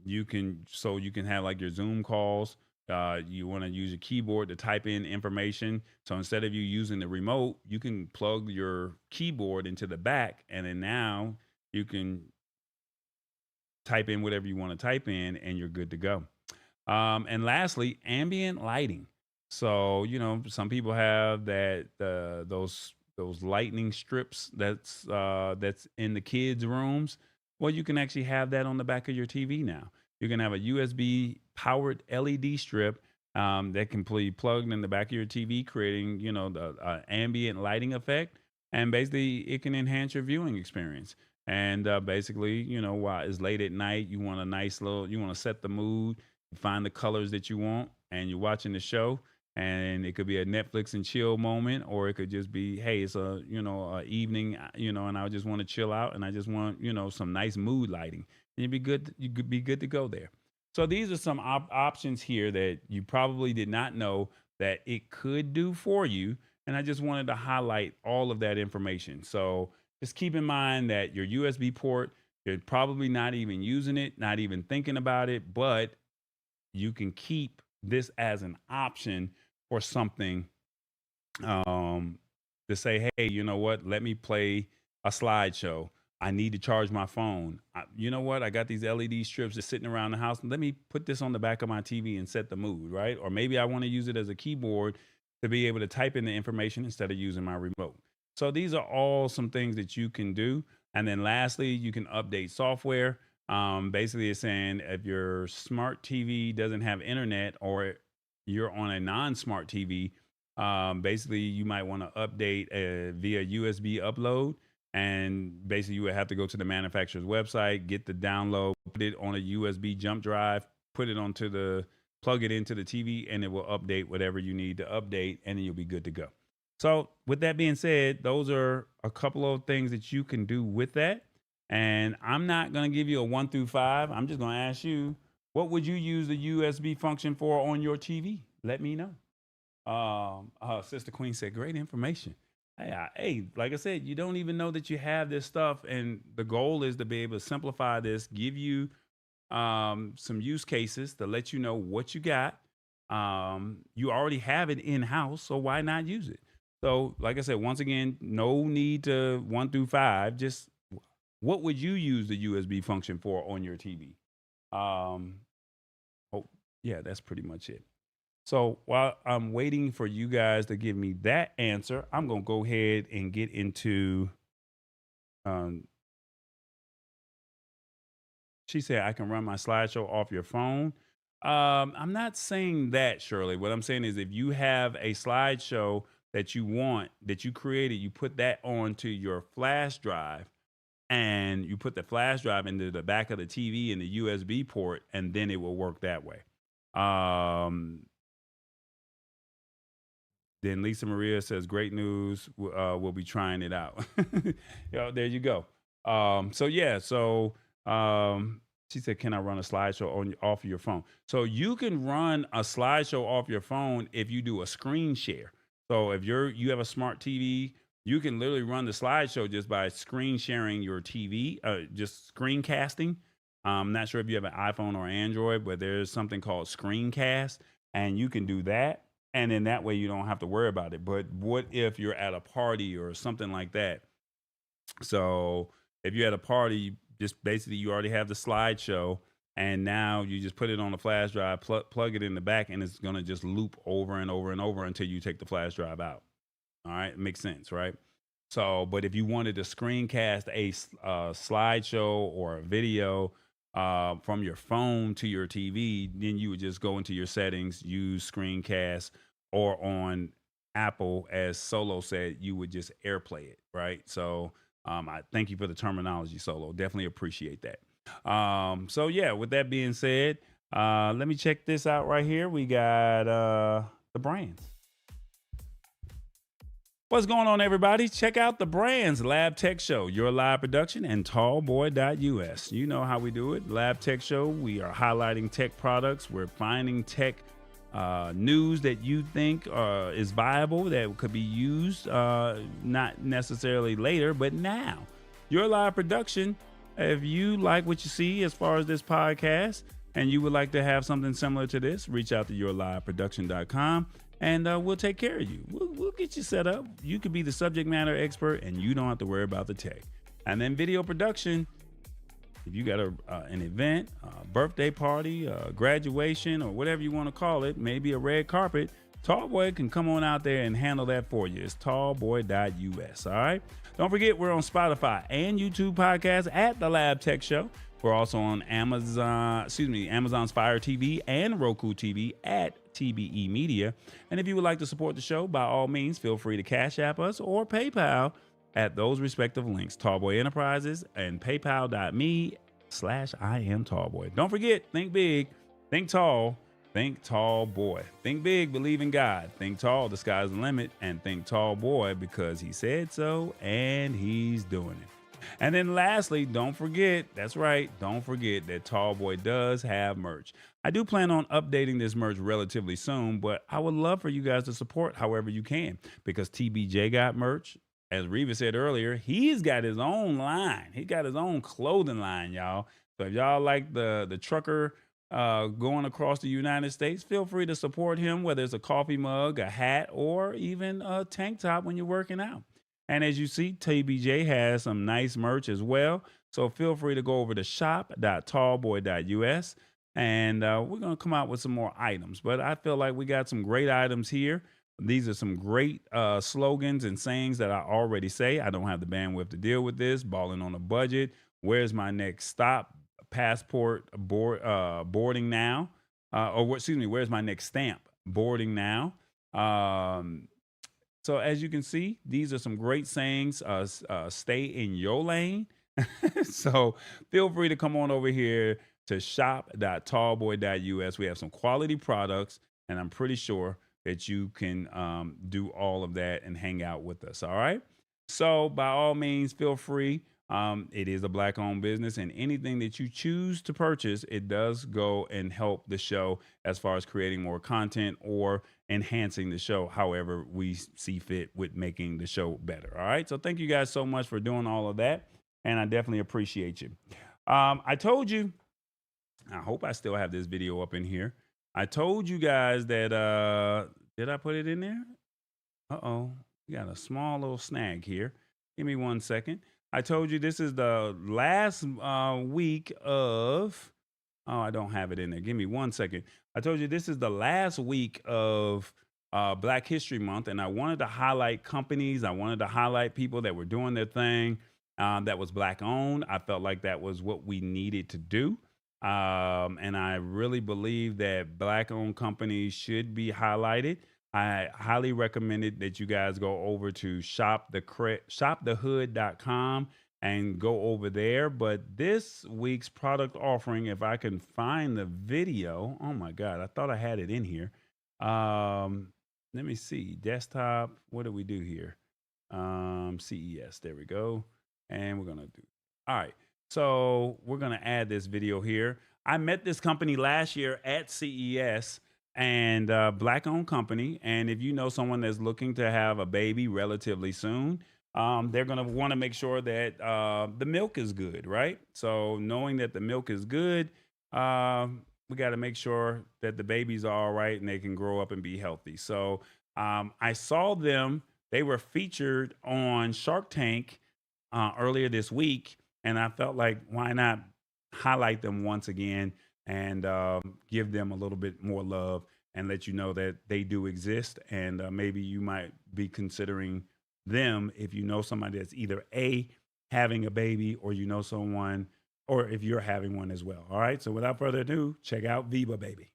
You can have like your Zoom calls. You want to use a keyboard to type in information. So instead of you using the remote, you can plug your keyboard into the back, and then now you can type in whatever you want to type in, and you're good to go. And lastly, ambient lighting. So some people have those lightning strips that's in the kids' rooms. Well, you can actually have that on the back of your TV now. You can have a USB powered LED strip that can be plugged in the back of your TV, creating the ambient lighting effect, and basically it can enhance your viewing experience. And basically, while it's late at night, you want you want to set the mood, find the colors that you want, and you're watching the show. And it could be a Netflix and chill moment, or it could just be, hey, it's a evening, and I just want to chill out, and I just want, some nice mood lighting. And you'd be good. You could be good to go there. So these are some options here that you probably did not know that it could do for you. And I just wanted to highlight all of that information. So just keep in mind that your USB port, you're probably not even using it, not even thinking about it, but you can keep this as an option for something, to say, hey, you know what? Let me play a slideshow. I need to charge my phone. You know what? I got these LED strips just sitting around the house. Let me put this on the back of my TV and set the mood, right? Or maybe I want to use it as a keyboard to be able to type in the information instead of using my remote. So these are all some things that you can do. And then lastly, you can update software. Basically, it's saying if your smart TV doesn't have internet or you're on a non-smart TV, basically you might want to update via USB upload. And basically you would have to go to the manufacturer's website, get the download, put it on a USB jump drive, plug it into the TV, and it will update whatever you need to update, and then you'll be good to go. So with that being said, those are a couple of things that you can do with that. And I'm not going to give you a 1 through 5. I'm just going to ask you, what would you use the USB function for on your TV? Let me know. Sister Queen said, great information. Hey, like I said, you don't even know that you have this stuff. And the goal is to be able to simplify this, give you some use cases to let you know what you got. You already have it in house, so why not use it? So, like I said, once again, no need to 1 through 5. Just what would you use the USB function for on your TV? Oh, yeah, that's pretty much it. So while I'm waiting for you guys to give me that answer, I'm going to go ahead and get into. She said, I can run my slideshow off your phone. I'm not saying that, Shirley. What I'm saying is if you have a slideshow that you created, you put that onto your flash drive, and you put the flash drive into the back of the TV and the USB port, and then it will work that way. Then Lisa Maria says, great news. We'll be trying it out. There you go. She said, can I run a slideshow off of your phone? So you can run a slideshow off your phone if you do a screen share. So if you have a smart TV, you can literally run the slideshow just by screen sharing your TV, just screencasting. I'm not sure if you have an iPhone or Android, but there's something called Screencast, and you can do that. And then that way you don't have to worry about it. But what if you're at a party or something like that? So if you're at a party, just basically you already have the slideshow, and now you just put it on the flash drive, plug it in the back, and it's gonna just loop over and over and over until you take the flash drive out. All right, it makes sense, right? So, but if you wanted to screencast a slideshow or a video from your phone to your TV, then you would just go into your settings, use screencast, or on Apple, as Solo said, you would just AirPlay it, right? So, I thank you for the terminology, Solo. Definitely appreciate that. So yeah, with that being said, let me check this out right here. We got the brands. What's going on, everybody? Check out the brands, Lab Tech Show, Your Live Production, and tallboy.us. You know how we do it. Lab Tech Show, we are highlighting tech products. We're finding tech news that you think is viable, that could be used, not necessarily later, but now. Your Live Production, if you like what you see as far as this podcast, and you would like to have something similar to this, reach out to yourliveproduction.com. And we'll take care of you. We'll get you set up. You could be the subject matter expert, and you don't have to worry about the tech. And then video production, if you got an event, a birthday party, a graduation, or whatever you want to call it, maybe a red carpet, Tallboy can come on out there and handle that for you. It's tallboy.us, all right? Don't forget, we're on Spotify and YouTube podcasts at The Lab Tech Show. We're also on Amazon's Fire TV and Roku TV at TBE Media. And if you would like to support the show, by all means, feel free to Cash App us or PayPal at those respective links, Tallboy Enterprises and paypal.me/I am Tallboy. Don't forget, think big, think tall, think tall boy. Think big, believe in God. Think tall, the sky's the limit. And think tall boy because he said so and he's doing it. And then lastly, don't forget, that's right, don't forget that Tallboy does have merch. I do plan on updating this merch relatively soon, but I would love for you guys to support however you can, because TBJ got merch. As Reva said earlier, he's got his own line. He got his own clothing line, y'all. So if y'all like the trucker going across the United States, feel free to support him, whether it's a coffee mug, a hat, or even a tank top when you're working out. And as you see, TBJ has some nice merch as well. So feel free to go over to shop.tallboy.us. And we're going to come out with some more items. But I feel like we got some great items here. These are some great slogans and sayings that I already say. I don't have the bandwidth to deal with this. Balling on a budget. Where's my next stop? Passport boarding now. Where's my next stamp? Boarding now. So as you can see, these are some great sayings. Stay in your lane. So feel free to come on over here to shop.tallboy.us. We have some quality products, and I'm pretty sure that you can do all of that and hang out with us. All right. So by all means, feel free. It is a Black-owned business, and anything that you choose to purchase, it does go and help the show as far as creating more content or enhancing the show, however we see fit with making the show better. All right. So thank you guys so much for doing all of that, and I definitely appreciate you. I told you, I hope I still have this video up in here. I told you guys that, did I put it in there? Uh-oh, we got a small little snag here. Give me 1 second. I told you this is the last week of, I don't have it in there. Give me 1 second. I told you this is the last week of Black History Month, and I wanted to highlight companies. I wanted to highlight people that were doing their thing that was Black owned. I felt like that was what we needed to do. And I really believe that Black owned companies should be highlighted. I highly recommend it that you guys go over to shopthehood.com and go over there. But this week's product offering, if I can find the video, oh my God, I thought I had it in here. Let me see, desktop, what do we do here? CES, there we go. And we're going to do, all right. So we're going to add this video here. I met this company last year at CES, and Black-owned company. And if you know someone that's looking to have a baby relatively soon, they're going to want to make sure that the milk is good, right? So knowing that the milk is good, we got to make sure that the babies are all right and they can grow up and be healthy. So I saw them. They were featured on Shark Tank earlier this week, and I felt like why not highlight them once again and give them a little bit more love and let you know that they do exist. And maybe you might be considering them if you know somebody that's either A, having a baby, or you know someone, or if you're having one as well. All right. So without further ado, check out Viva Baby.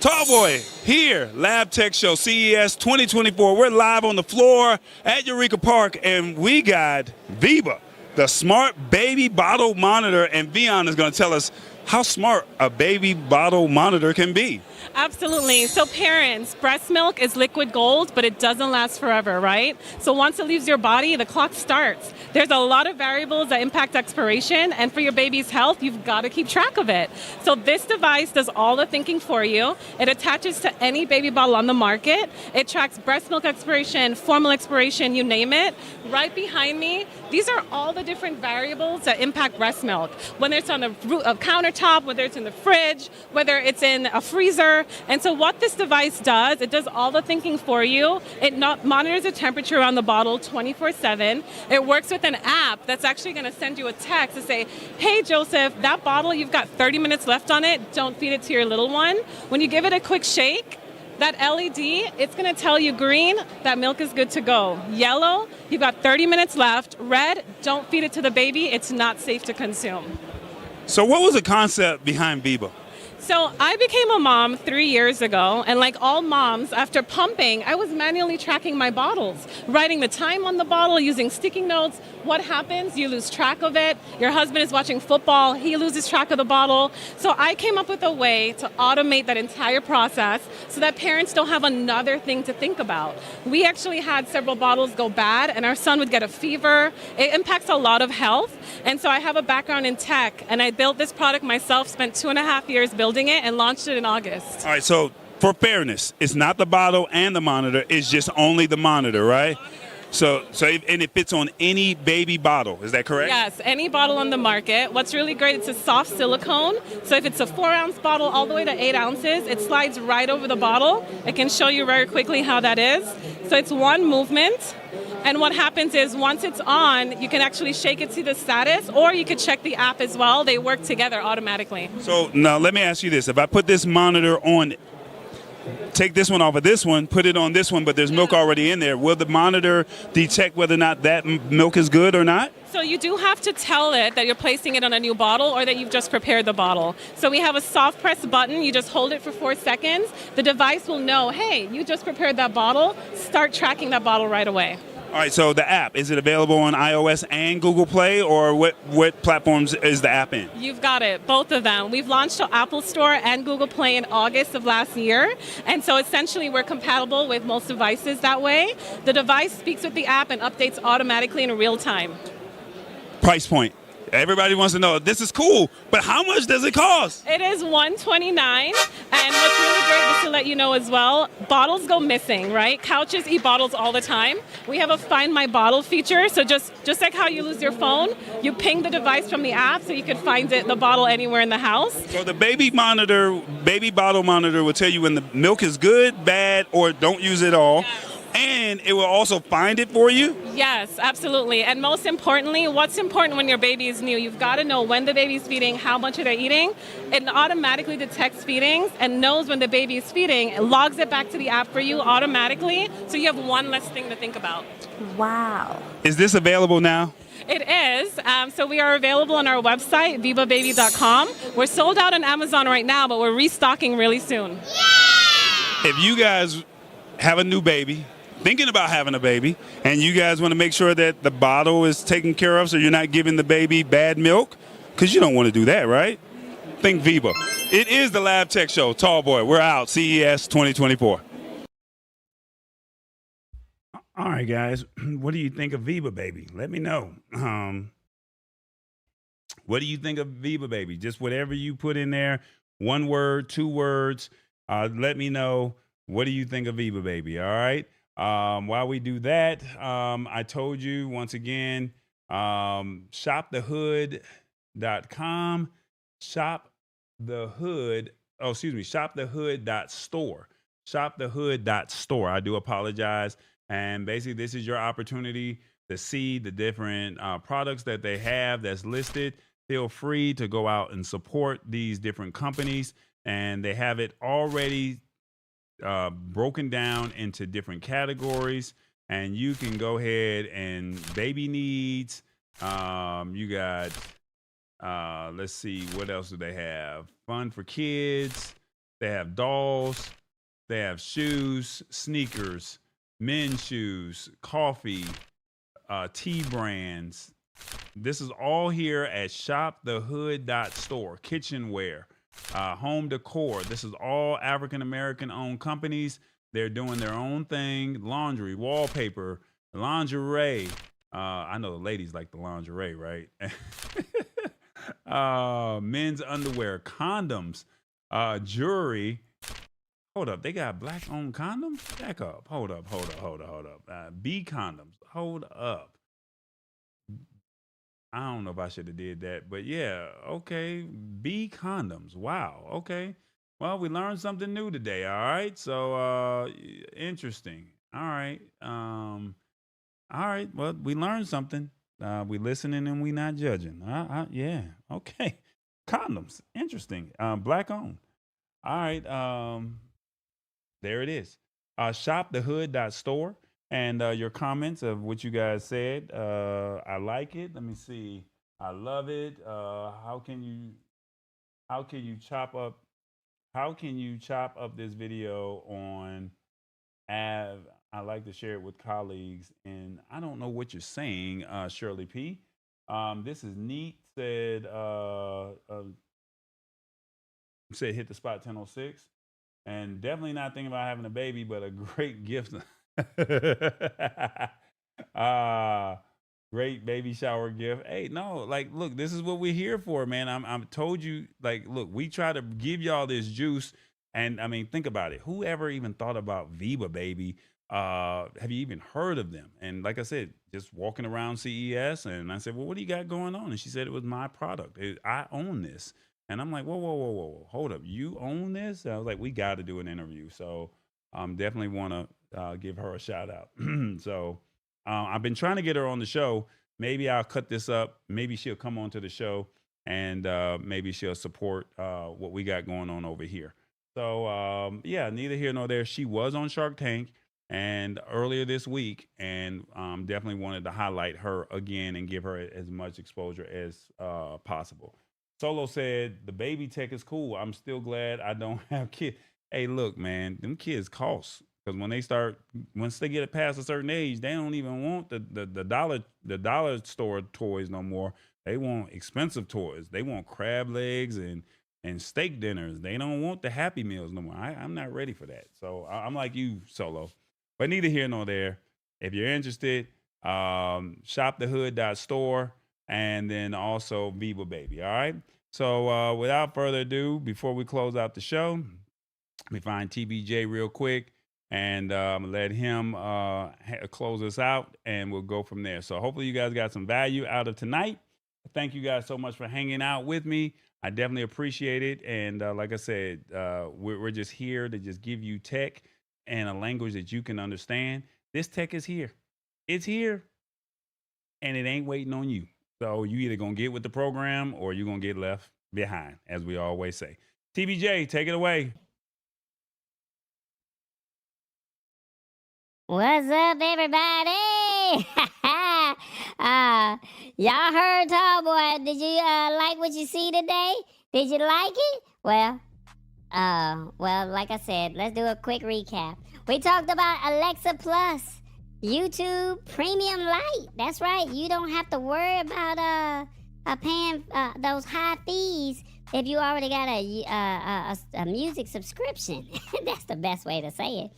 Tallboy here, Lab Tech Show, CES 2024. We're live on the floor at Eureka Park, and we got Viva, the smart baby bottle monitor, and Vion is going to tell us how smart a baby bottle monitor can be. Absolutely. So parents, breast milk is liquid gold, but it doesn't last forever, right? So once it leaves your body, the clock starts. There's a lot of variables that impact expiration, and for your baby's health, you've got to keep track of it. So this device does all the thinking for you. It attaches to any baby bottle on the market. It tracks breast milk expiration, formula expiration, you name it. Right behind me, these are all the different variables that impact breast milk. Whether it's on a countertop, whether it's in the fridge, whether it's in a freezer. And so what this device does, it does all the thinking for you. It monitors the temperature around the bottle 24/7. It works with an app that's actually going to send you a text to say, hey, Joseph, that bottle, you've got 30 minutes left on it. Don't feed it to your little one. When you give it a quick shake, that LED, it's going to tell you green, that milk is good to go. Yellow, you've got 30 minutes left. Red, don't feed it to the baby. It's not safe to consume. So what was the concept behind Viva? So I became a mom 3 years ago, and like all moms, after pumping, I was manually tracking my bottles, writing the time on the bottle, using sticky notes. What happens? You lose track of it. Your husband is watching football. He loses track of the bottle. So I came up with a way to automate that entire process so that parents don't have another thing to think about. We actually had several bottles go bad, and our son would get a fever. It impacts a lot of health. And so I have a background in tech, and I built this product myself, spent 2.5 years building it, and launched it in August. All right, so for fairness, it's not the bottle and the monitor, it's just only the monitor, right? And it fits on any baby bottle, is that correct? Yes, any bottle on the market. What's really great, it's a soft silicone. So if it's a 4-ounce bottle all the way to 8 ounces, it slides right over the bottle. I can show you very quickly how that is. So it's one movement. And what happens is once it's on, you can actually shake it to the status, or you could check the app as well. They work together automatically. So now let me ask you this. If I put this monitor on, take this one off of this one, put it on this one, but there's milk already in there, will the monitor detect whether or not that milk is good or not? So you do have to tell it that you're placing it on a new bottle or that you've just prepared the bottle. So we have a soft press button. You just hold it for 4 seconds. The device will know, hey, you just prepared that bottle. Start tracking that bottle right away. All right, so the app, is it available on iOS and Google Play, or what platforms is the app in? You've got it, both of them. We've launched to Apple Store and Google Play in August of last year, and so essentially we're compatible with most devices that way. The device speaks with the app and updates automatically in real time. Price point. Everybody wants to know, this is cool, but how much does it cost? It is $129, and what's really great, just to let you know as well, bottles go missing, right? Couches eat bottles all the time. We have a Find My Bottle feature, so just like how you lose your phone, you ping the device from the app so you can find the bottle anywhere in the house. So the baby bottle monitor will tell you when the milk is good, bad, or don't use it all. Yes. And it will also find it for you? Yes, absolutely. And most importantly, what's important when your baby is new, you've got to know when the baby's feeding, how much are they eating. It automatically detects feedings and knows when the baby is feeding, and logs it back to the app for you automatically, so you have one less thing to think about. Wow. Is this available now? It is. So we are available on our website, vivababy.com. We're sold out on Amazon right now, but we're restocking really soon. If you guys have a new baby, thinking about having a baby, and you guys want to make sure that the bottle is taken care of so you're not giving the baby bad milk, because you don't want to do that, right? Think Viva. It is the Lab Tech Show. Tallboy, we're out. CES 2024. All right, guys. What do you think of Viva Baby? Let me know. What do you think of Viva Baby? Just whatever you put in there, 1 word, 2 words. Let me know. What do you think of Viva Baby? All right. While we do that, I told you once again, shopthehood.com, shop the hood. Oh, excuse me, shopthehood.store. Shopthehood.store. I do apologize. And basically, this is your opportunity to see the different products that they have that's listed. Feel free to go out and support these different companies. And they have it already broken down into different categories, and you can go ahead and baby needs. You got let's see, what else do they have? Fun for kids. They have dolls. They have shoes, sneakers, men's shoes, coffee, tea brands. This is all here at shopthehood.store. Kitchenware, home decor. This is all African American owned companies. They're doing their own thing. Laundry, wallpaper, lingerie. I know the ladies like the lingerie, right? Men's underwear, condoms, jewelry. Hold up, they got black owned condoms? Back up. Hold up. B condoms. Hold up. I don't know if I should have did that, but yeah, okay. B condoms. Wow. Okay. Well, we learned something new today. All right. So interesting. All right. All right. Well, we learned something. We listening and we not judging. Yeah. Okay. Condoms. Interesting. Black owned. All right. There it is. Shopthehood.store. And your comments of what you guys said. I like it. Let me see. I love it. How can you chop up this video on I like to share it with colleagues. And I don't know what you're saying, Shirley P. This is neat. Said hit the spot 10:06. And definitely not thinking about having a baby, but a great gift. Great baby shower gift. Hey, no, like, look, this is what we're here for, man. I'm told you, like, look, we try to give y'all this juice, and I mean, think about it. Whoever even thought about Viva Baby? Have you even heard of them? And like I said, just walking around CES, and I said, well, what do you got going on? And she said it was my product. I own this, and I'm like, whoa, hold up, you own this? And I was like, we got to do an interview, so definitely want to give her a shout out. So I've been trying to get her on the show. Maybe I'll cut this up. Maybe she'll come onto the show, and maybe she'll support what we got going on over here. So yeah, neither here nor there. She was on Shark Tank and earlier this week, and definitely wanted to highlight her again and give her as much exposure as possible. Solo said, the baby tech is cool. I'm still glad I don't have kids. Hey, look, man, them kids cost. Because once they get past a certain age, they don't even want the dollar store toys no more. They want expensive toys. They want crab legs and steak dinners. They don't want the Happy Meals no more. I'm not ready for that. So I'm like you, Solo. But neither here nor there. If you're interested, shopthehood.store, and then also Viva Baby. All right. So without further ado, before we close out the show, let me find TBJ real quick. And let him close us out, and we'll go from there. So hopefully you guys got some value out of tonight. Thank you guys so much for hanging out with me. I definitely appreciate it. And like I said, we're just here to just give you tech and a language that you can understand. This tech is here. It's here, and it ain't waiting on you. So you either going to get with the program or you're going to get left behind, as we always say. TBJ, take it away. What's up, everybody? Y'all heard Tall Boy. Did you like what you see today? Did you like it? Well, like I said, let's do a quick recap. We talked about Alexa Plus, YouTube Premium Lite. That's right. You don't have to worry about paying those high fees if you already got a music subscription. That's the best way to say it.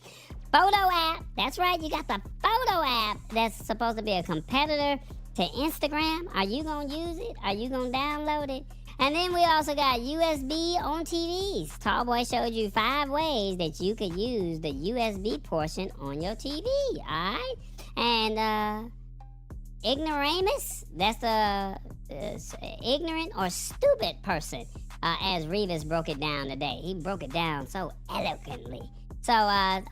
Foto app. That's right. You got the Foto app that's supposed to be a competitor to Instagram. Are you going to use it? Are you going to download it? And then we also got USB on TVs. Tallboy showed you 5 ways that you could use the USB portion on your TV, alright? And ignoramus, that's the ignorant or stupid person, as Revis broke it down today. He broke it down so eloquently. So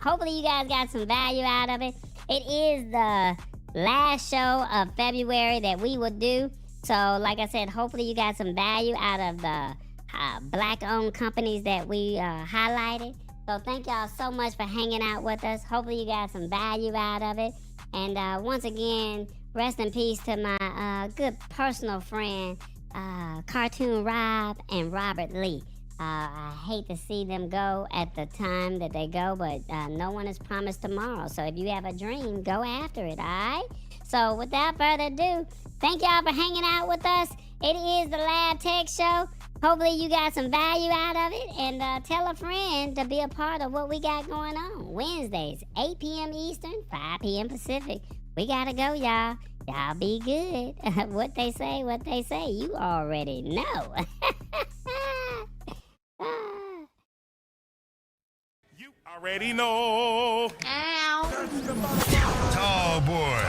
hopefully you guys got some value out of it. It is the last show of February that we will do. So like I said, hopefully you got some value out of the black-owned companies that we highlighted. So thank y'all so much for hanging out with us. Hopefully you got some value out of it. And once again, rest in peace to my good personal friend, Cartoon Rob and Robert Lee. I hate to see them go at the time that they go, but no one is promised tomorrow. So if you have a dream, go after it, all right? So without further ado, thank y'all for hanging out with us. It is the Lab Tech Show. Hopefully you got some value out of it. And tell a friend to be a part of what we got going on. Wednesdays, 8 p.m. Eastern, 5 p.m. Pacific. We gotta go, y'all. Y'all be good. What they say, you already know. You already know. Tall boy.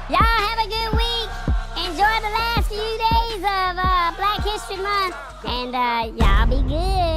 Y'all have a good week. Enjoy the last few days of Black History Month. And y'all be good.